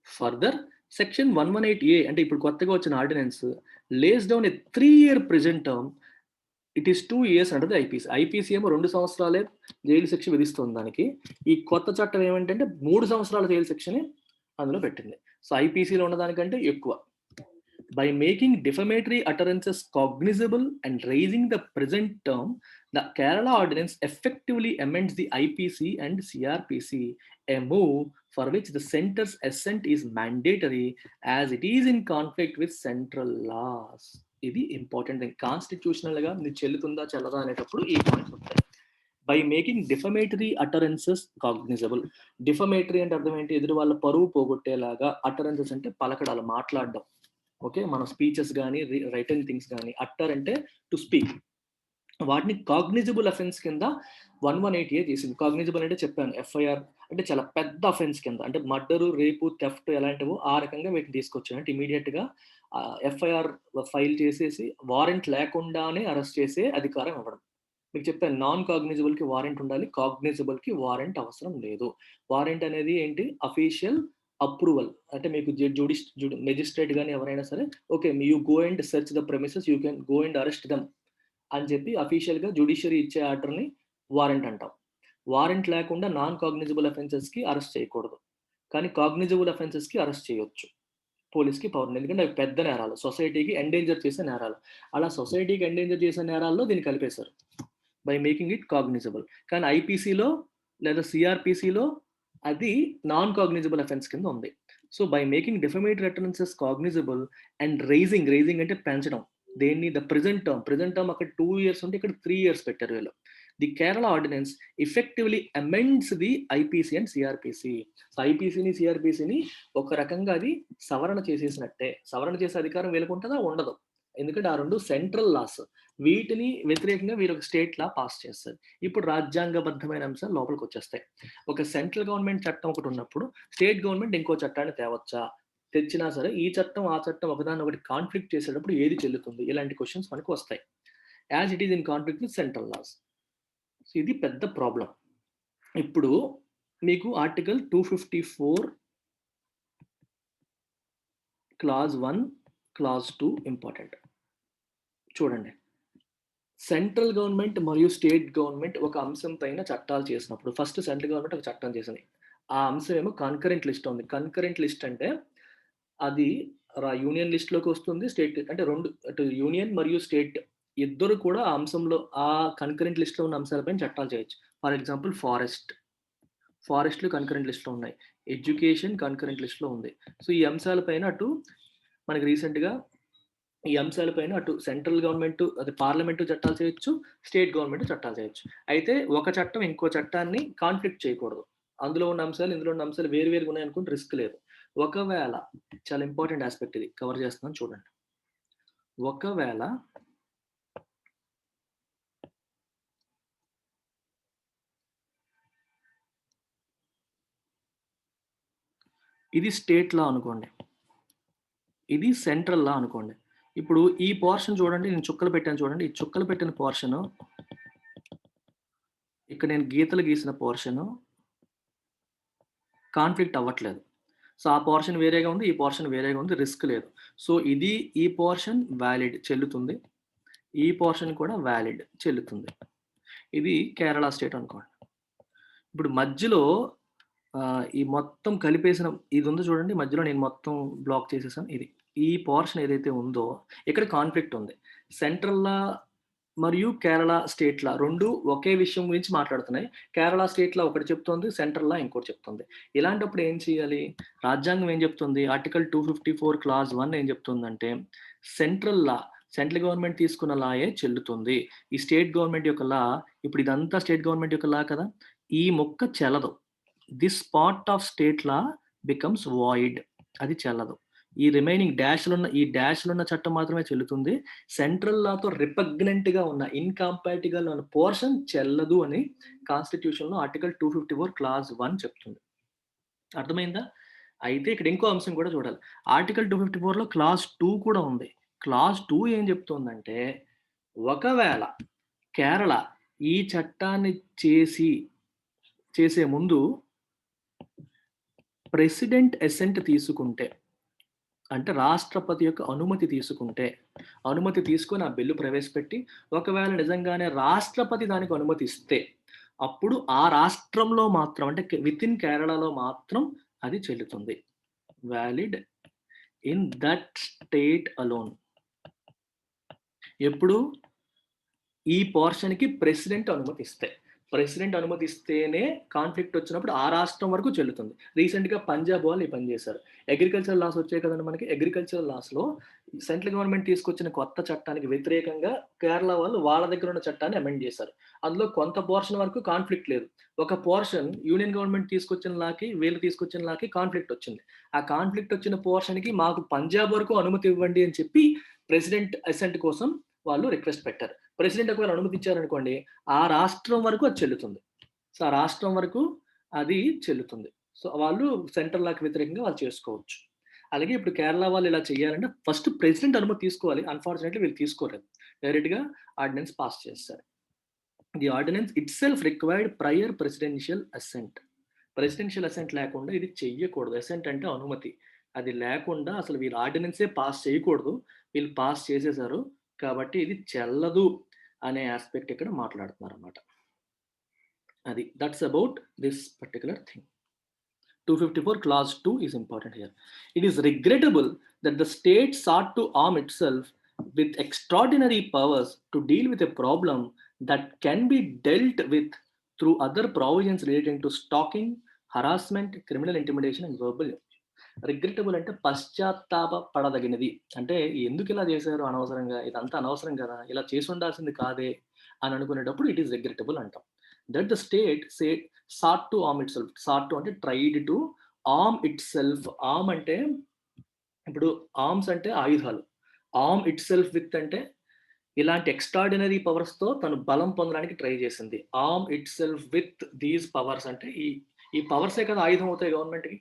ఫర్దర్ సెక్షన్ 118A అంటే ఇప్పుడు కొత్తగా వచ్చిన ordinance lays down a 3 year prison term. It is 2 years అంటది ఐపీసీ. ఐపీసీ ఏమో 2 సంవత్సరాలే జైలు శిక్ష విధిస్తుంది దానికి. ఈ కొత్త చట్టం ఏమంటే 3 సంవత్సరాల జైలు శిక్షని అందులో పెట్టింది. సో ఐపీసీలో ఉన్నదానికంటే ఎక్కువ. By making defamatory utterances cognizable and raising the present term, the Kerala Ordinance effectively amends the IPC and CRPC, a move for which the centre's assent is mandatory as it is in conflict with central laws. ఇది ఇంపార్టెంట్ థింగ్. కాన్స్టిట్యూషనల్ గా ఇది చెల్లుతుందా చెల్లదా అనేటప్పుడు ఈ పాయింట్స్ ఉంటాయి. By making defamatory utterances cognizable. Defamatory అంటే అర్థం ఏంటి? ఎదురు వాళ్ళ పరువు పోగొట్టేలాగా. అటరెన్సెస్ అంటే పలకడాలు, మాట్లాడడం. ఓకే, మన స్పీచెస్ కానీ రైటన్ థింగ్స్ కానీ. అట్టర్ అంటే టు స్పీక్. వాటిని కాగ్నిజబుల్ అఫెన్స్ కింద 118A చేసింది. కాగ్నిజబుల్ అంటే చెప్పాను, ఎఫ్ఐఆర్ అంటే చాలా పెద్ద అఫెన్స్ కింద, అంటే మర్డరు, రేపు, థెఫ్ట్ ఎలాంటివో ఆ రకంగా వీటిని తీసుకొచ్చాను. అంటే ఇమీడియట్ గా ఎఫ్ఐఆర్ ఫైల్ చేసేసి వారెంట్ లేకుండానే అరెస్ట్ చేసే అధికారం ఇవ్వడం. మీకు చెప్పాను, నాన్ కాగ్నిజబుల్ కి వారెంట్ ఉండాలి, కాగ్నిజబుల్ కి వారెంట్ అవసరం లేదు. వారెంట్ అనేది ఏంటి? Official approval. అంటే మీకు మెజిస్ట్రేట్ కానీ ఎవరైనా సరే, okay you go and search the premises, you can go and arrest them అని చెప్పి అఫీషియల్ గా జ్యుడిషియరీ ఇచ్చే ఆర్డర్ ని వారెంట్ అంటాం. వారెంట్ లేకుండా నాన్ కాగ్నిజబుల్ అఫెన్సెస్కి అరెస్ట్ చేయకూడదు, కానీ కాగ్నిజబుల్ అఫెన్సెస్కి అరెస్ట్ చేయొచ్చు. పోలీస్‌కి పవర్ ఉంది. ఎందుకంటే అవి పెద్ద నేరాలు. సొసైటీకి ఎండేంజర్ చేసే నేరాలు. అలా సొసైటీకి ఎండేంజర్ చేసే నేరాల్లో దీన్ని కలిపేశారు. By making it cognisable. కానీ ఐపీసీలో లేదా సీఆర్‌పీసీలో అది నాన్ కాగ్నిజబుల్ అఫెన్స్ కింద ఉంది. So, by making defamatory utterances cognizable and raising అంటే పెంచడం. దేన్ని ద ప్రెజెంట్ టర్మ్ అక్కడ 2 ఇయర్స్ ఉంటే ఇక్కడ 3 ఇయర్స్ పెట్టారు వీళ్ళు. The Kerala ordinance effectively amends the IPC and CrPC. So, ఐపీసీని, సీఆర్‌పీసీని ఒక రకంగా అది సవరణ చేసేసినట్టే. సవరణ చేసే అధికారం వీళ్ళకుంటదా? ఉండదు. ఎందుకంటే ఆ 2 సెంట్రల్ లాస్. వీటిని వ్యతిరేకంగా వీళ్ళొక స్టేట్ లా పాస్ చేస్తారు. ఇప్పుడు రాజ్యాంగబద్ధమైన అంశాలు లోపలికొచ్చేస్తాయి. ఒక సెంట్రల్ గవర్నమెంట్ చట్టం ఒకటున్నప్పుడు, స్టేట్ గవర్నమెంట్ ఇంకో చట్టాన్ని తేవచ్చా? తెచ్చినా సరే ఈ చట్టం, ఆ చట్టం ఒకదాన్నొకటి కాన్ఫ్లిక్ట్ చేసేటప్పుడు ఏది చెల్లుతుంది? ఇలాంటి క్వెషన్స్ మనకు వస్తాయి. As it is in conflict with central laws. So, ఇది పెద్ద ప్రాబ్లమ్. ఇప్పుడు మీకు ఆర్టికల్ 254 క్లాజ్ 1, క్లాజ్ 2 ఇంపార్టెంట్. చూడండి. సెంట్రల్ గవర్నమెంట్ మరియు స్టేట్ గవర్నమెంట్ ఒక అంశం పైన చట్టాలు చేసినప్పుడు ఫస్ట్ సెంట్రల్ గవర్నమెంట్ ఒక చట్టం చేసింది. ఆ అంశం ఏమో కన్కరెంట్ లిస్ట్ ఉంది. కన్కరెంట్ లిస్ట్ అంటే అది యూనియన్ లిస్ట్‌లోకి వస్తుంది. స్టేట్ అంటే 2 అటు యూనియన్ మరియు స్టేట్ ఇద్దరు కూడా ఆ అంశంలో ఆ కన్కరెంట్ లిస్ట్‌లో ఉన్న అంశాలపైన చట్టాలు చేయొచ్చు. ఫర్ ఎగ్జాంపుల్ ఫారెస్ట్‌లు కన్కరెంట్ లిస్ట్‌లో ఉన్నాయి. ఎడ్యుకేషన్ కన్కరెంట్ లిస్ట్‌లో ఉంది. సో, ఈ అంశాలపైన అటు మనకి రీసెంట్‌గా ఈ అంశాలపైన అటు సెంట్రల్ గవర్నమెంట్ అది పార్లమెంటు చట్టాలు చేయొచ్చు. స్టేట్ గవర్నమెంట్ చట్టాలు చేయొచ్చు. అయితే ఒక చట్టం ఇంకో చట్టాన్ని కాన్ఫ్లిక్ట్ చేయకూడదు. అందులో ఉన్న అంశాలు, ఇందులో ఉన్న అంశాలు వేరు వేరుగా ఉన్నాయనుకోండి రిస్క్ లేదు. ఒకవేళ చాలా ఇంపార్టెంట్ యాస్పెక్ట్ ఇది కవర్ చేస్తున్నాను చూడండి. ఒకవేళ ఇది స్టేట్ లా అనుకోండి. ఇది సెంట్రల్ లా అనుకోండి. ఇప్పుడు ఈ పోర్షన్ చూడండి. నేను చుక్కలు పెట్టాను చూడండి. ఈ చుక్కలు పెట్టిన పోర్షను ఇక్కడ నేను గీతలు గీసిన పోర్షను కాన్ఫ్లిక్ట్ అవ్వట్లేదు. సో, ఆ పోర్షన్ వేరేగా ఉంది. ఈ పోర్షన్ వేరేగా ఉంది. రిస్క్ లేదు. సో, ఈ పోర్షన్ వాలిడ్ చెల్లుతుంది. ఈ పోర్షన్ కూడా వాలిడ్ చెల్లుతుంది. ఇది కేరళ స్టేట్ అనుకోండి. ఇప్పుడు మధ్యలో ఈ మొత్తం కలిపేసిన ఇది ఉంది చూడండి. మధ్యలో నేను మొత్తం బ్లాక్ చేసేసాను ఇది. ఈ పోర్షన్ ఏదైతే ఉందో ఇక్కడ కాన్ఫ్లిక్ట్ ఉంది. సెంట్రల్ లా మరియు కేరళ స్టేట్ లా 2 ఒకే విషయం గురించి మాట్లాడుతున్నాయి. కేరళ స్టేట్ లా ఒకటి చెప్తోంది. సెంట్రల్ లా ఇంకోటి చెప్తుంది. ఇలాంటప్పుడు ఏం చేయాలి? రాజ్యాంగం ఏం చెప్తుంది? ఆర్టికల్ 254 క్లాజ్ 1 ఏం చెప్తుందంటే సెంట్రల్ గవర్నమెంట్ తీసుకున్న లాయే చెల్లుతుంది. ఈ స్టేట్ గవర్నమెంట్ యొక్క లా ఇప్పుడు ఇదంతా స్టేట్ గవర్నమెంట్ యొక్క లా కదా! ఈ ముక్క చెల్లదు. This part of state law becomes void. అది చెల్లదు. ఈ రిమైనింగ్ డాష్‌లున్న చట్టం మాత్రమే చెల్లుతుంది. సెంట్రల్ లాతో రిపగ్నెంట్‌గా ఉన్న, ఇన్‌కాంపాటిబుల్ ఉన్న పోర్షన్ చెల్లదు అని కాన్స్టిట్యూషన్‌లో ఆర్టికల్ 254 క్లాజ్ 1 చెప్తుంది. అర్థమైందా? అయితే ఇక్కడ ఇంకో అంశం కూడా చూడాలి. ఆర్టికల్ 254లో క్లాజ్ 2 కూడా ఉంది. క్లాజ్ 2 ఏం చెప్తుందంటే, ఒకవేళ కేరళ ఈ చట్టాన్ని చేసే ముందు ప్రెసిడెంట్ అసెంట్ తీసుకుంటే, అంటే రాష్ట్రపతి యొక్క అనుమతి తీసుకొని ఆ బిల్లు ప్రవేశపెట్టి, ఒకవేళ నిజంగానే రాష్ట్రపతి దానికి అనుమతి ఇస్తే, అప్పుడు ఆ రాష్ట్రంలో మాత్రం అంటే వితిన్ కేరళలో మాత్రం అది చెల్లుతుంది. Valid in that state alone. ఎప్పుడు? ఈ పోర్షన్‌కి ప్రెసిడెంట్ అనుమతిస్తేనే కాన్ఫ్లిక్ట్ వచ్చినప్పుడు ఆ రాష్ట్రం వరకు చెల్లుతుంది. రీసెంట్‌గా పంజాబ్ వాళ్ళు ఈ పని చేశారు. అగ్రికల్చరల్ లాస్ వచ్చాయి కదండీ మనకి. అగ్రికల్చరల్ లాస్‌లో సెంట్రల్ గవర్నమెంట్ తీసుకొచ్చిన కొత్త చట్టానికి వ్యతిరేకంగా కేరళ వాళ్ళు వాళ్ళ దగ్గర ఉన్న చట్టాన్ని అమెండ్ చేశారు. అందులో కొంత పోర్షన్ వరకు కాన్ఫ్లిక్ట్ లేదు. ఒక పోర్షన్ యూనియన్ గవర్నమెంట్ తీసుకొచ్చిన లాకి, వీళ్ళు తీసుకొచ్చిన లాకి కాన్ఫ్లిక్ట్ వచ్చింది. ఆ కాన్ఫ్లిక్ట్ వచ్చిన పోర్షన్‌కి మాకు పంజాబ్ వరకు అనుమతి ఇవ్వండి అని చెప్పి ప్రెసిడెంట్ అసెంట్ కోసం వాళ్ళు రిక్వెస్ట్ పెట్టారు. ప్రెసిడెంట్ ఒకవేళ అనుమతి ఇచ్చారనుకోండి, ఆ రాష్ట్రం వరకు అది చెల్లుతుంది. సో, ఆ రాష్ట్రం వరకు అది చెల్లుతుంది. సో, వాళ్ళు సెంట్రల్ లాకి వ్యతిరేకంగా వాళ్ళు చేసుకోవచ్చు. అలాగే ఇప్పుడు కేరళ వాళ్ళు ఇలా చేయాలంటే ఫస్ట్ ప్రెసిడెంట్ అనుమతి తీసుకోవాలి. అన్‌ఫార్చునేట్‌లీ వీళ్ళు తీసుకోలేదు. డైరెక్ట్‌గా ఆర్డినెన్స్ పాస్ చేస్తారు. The ordinance itself required prior presidential assent. Presidential assent లేకుండా ఇది చెయ్యకూడదు. అసెంట్ అంటే అనుమతి. అది లేకుండా అసలు వీళ్ళు ఆర్డినెన్సే పాస్ చేయకూడదు. వీళ్ళు పాస్ చేసేసారు. కాబట్టి ఇది చెల్లదు అనే యాస్పెక్ట్ ఇక్కడ మాట్లాడుతున్నారన్నమాట. అది that's about this particular thing. 254 clause 2 is important here. It is regrettable that the state sought to arm itself with extraordinary powers to deal with a problem that can be dealt with through other provisions relating to stalking, harassment, criminal intimidation and verbal. Regrettable అంటే పశ్చాత్తాప పడదగినది. అంటే ఎందుకు ఇలా చేశారు అనవసరంగా, ఇదంతా అనవసరం కదా, ఇలా చేసి ఉండాల్సింది కాదే అని అనుకునేటప్పుడు ఇట్ ఈస్ రిగ్రెటబుల్ అంటాం. That the state sought to arm itself. sought to అంటే tried to arm it self. Arm అంటే ఇప్పుడు ఆర్మ్స్ అంటే ఆయుధాలు. ఆర్మ్ ఇట్ సెల్ఫ్ విత్ అంటే ఇలాంటి ఎక్స్ట్రాడినరీ పవర్స్తో తను బలం పొందడానికి ట్రై చేసింది. Arm it self with these powers అంటే ఈ పవర్సే కదా ఆయుధం అవుతాయి గవర్నమెంట్కి,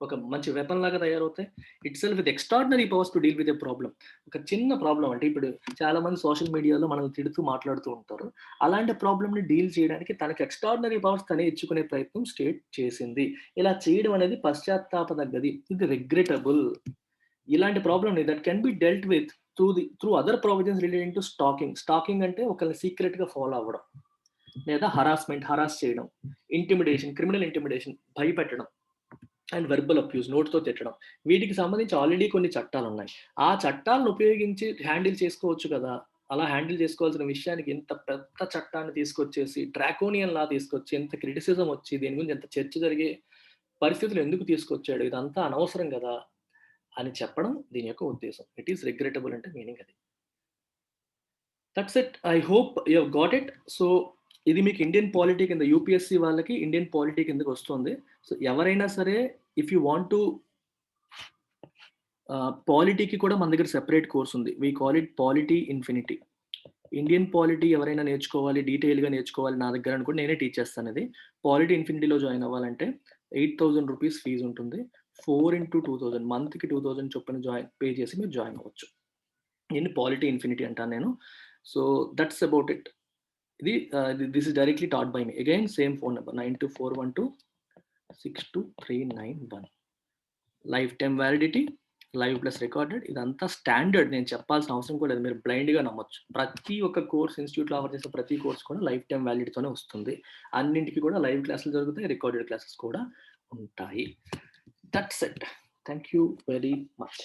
ఒక మంచి వెపన్ లాగా తయారవుతాయి. It self with extraordinary powers to deal with a problem. ఒక చిన్న ప్రాబ్లం అంటే ఇప్పుడు చాలా మంది సోషల్ మీడియాలో మనం తిడుతూ మాట్లాడుతూ ఉంటారు. అలాంటి ప్రాబ్లమ్ని డీల్ చేయడానికి తనకి ఎక్స్ట్రాడినరీ పవర్స్ తనే ఇచ్చుకునే ప్రయత్నం స్టేట్ చేసింది. ఇలా చేయడం అనేది పశ్చాత్తాపదగ్గది. ఇది రిగ్రెటబుల్. ఇలాంటి ప్రాబ్లమ్ని that can be dealt with through other provisions relating to stalking. Stalking అంటే ఒకరిని సీక్రెట్గా ఫాలో అవ్వడం, లేదా హరాస్ చేయడం, ఇంటిమిడేషన్, క్రిమినల్ ఇంటిమిడేషన్, భయపెట్టడం, అండ్ వెర్బల్ అబ్యూస్, నోట్తో తిట్టడం. వీటికి సంబంధించి ఆల్రెడీ కొన్ని చట్టాలు ఉన్నాయి. ఆ చట్టాలను ఉపయోగించి హ్యాండిల్ చేసుకోవచ్చు కదా. అలా హ్యాండిల్ చేసుకోవాల్సిన విషయానికి ఇంత పెద్ద చట్టాన్ని తీసుకొచ్చేసి, డ్రాకోనియన్ లా తీసుకొచ్చి, ఎంత క్రిటిసిజం వచ్చి దీని గురించి ఎంత చర్చ జరిగే పరిస్థితులు ఎందుకు తీసుకొచ్చాడు, ఇదంతా అనవసరం కదా అని చెప్పడం దీని యొక్క ఉద్దేశం. ఇట్ ఈస్ రిగ్రెటబుల్ అంటే మీనింగ్ అది. That's it. I hope you have got it. So ఇది మీకు ఇండియన్ పాలిటీ కింద, యూపీఎస్సీ వాళ్ళకి ఇండియన్ పాలిటీ కిందకి వస్తుంది. సో ఎవరైనా సరే ఇఫ్ యూ వాంట్ టు, పాలిటీకి కూడా మన దగ్గర సెపరేట్ కోర్స్ ఉంది. We call it polity infinity. Indian polity ఎవరైనా నేర్చుకోవాలి, డీటెయిల్గా నేర్చుకోవాలి నా దగ్గర అనుకుంటే నేనే టీచ్ చేస్తాను. అది పాలిటీ ఇన్ఫినిటీలో జాయిన్ అవ్వాలంటే 8,000 రూపీస్ ఫీజు ఉంటుంది. 4 into 2,000 మంత్కి 2,000 చొప్పున పే చేసి మీరు జాయిన్ అవ్వచ్చు. దీన్ని పాలిటీ ఇన్ఫినిటీ అంటాను నేను. So that's about it. This is directly taught by me. Again same phone number 9241262391. Life time validity, live plus recorded. ఇదంతా స్టాండర్డ్, నేను చెప్పాల్సిన అవసరం కూడా లేదు, మీరు బ్లైండ్గా నమ్మొచ్చు. ప్రతి ఒక్క కోర్స్ ఇన్స్టిట్యూట్లో ఆఫర్ చేసే ప్రతి కోర్స్ కూడా లైఫ్ టైమ్ వ్యాలిడిటీతోనే వస్తుంది. అన్నింటికి కూడా లైవ్ క్లాసులు జరుగుతాయి, రికార్డెడ్ క్లాసెస్ కూడా ఉంటాయి. That's it. Thank you very much.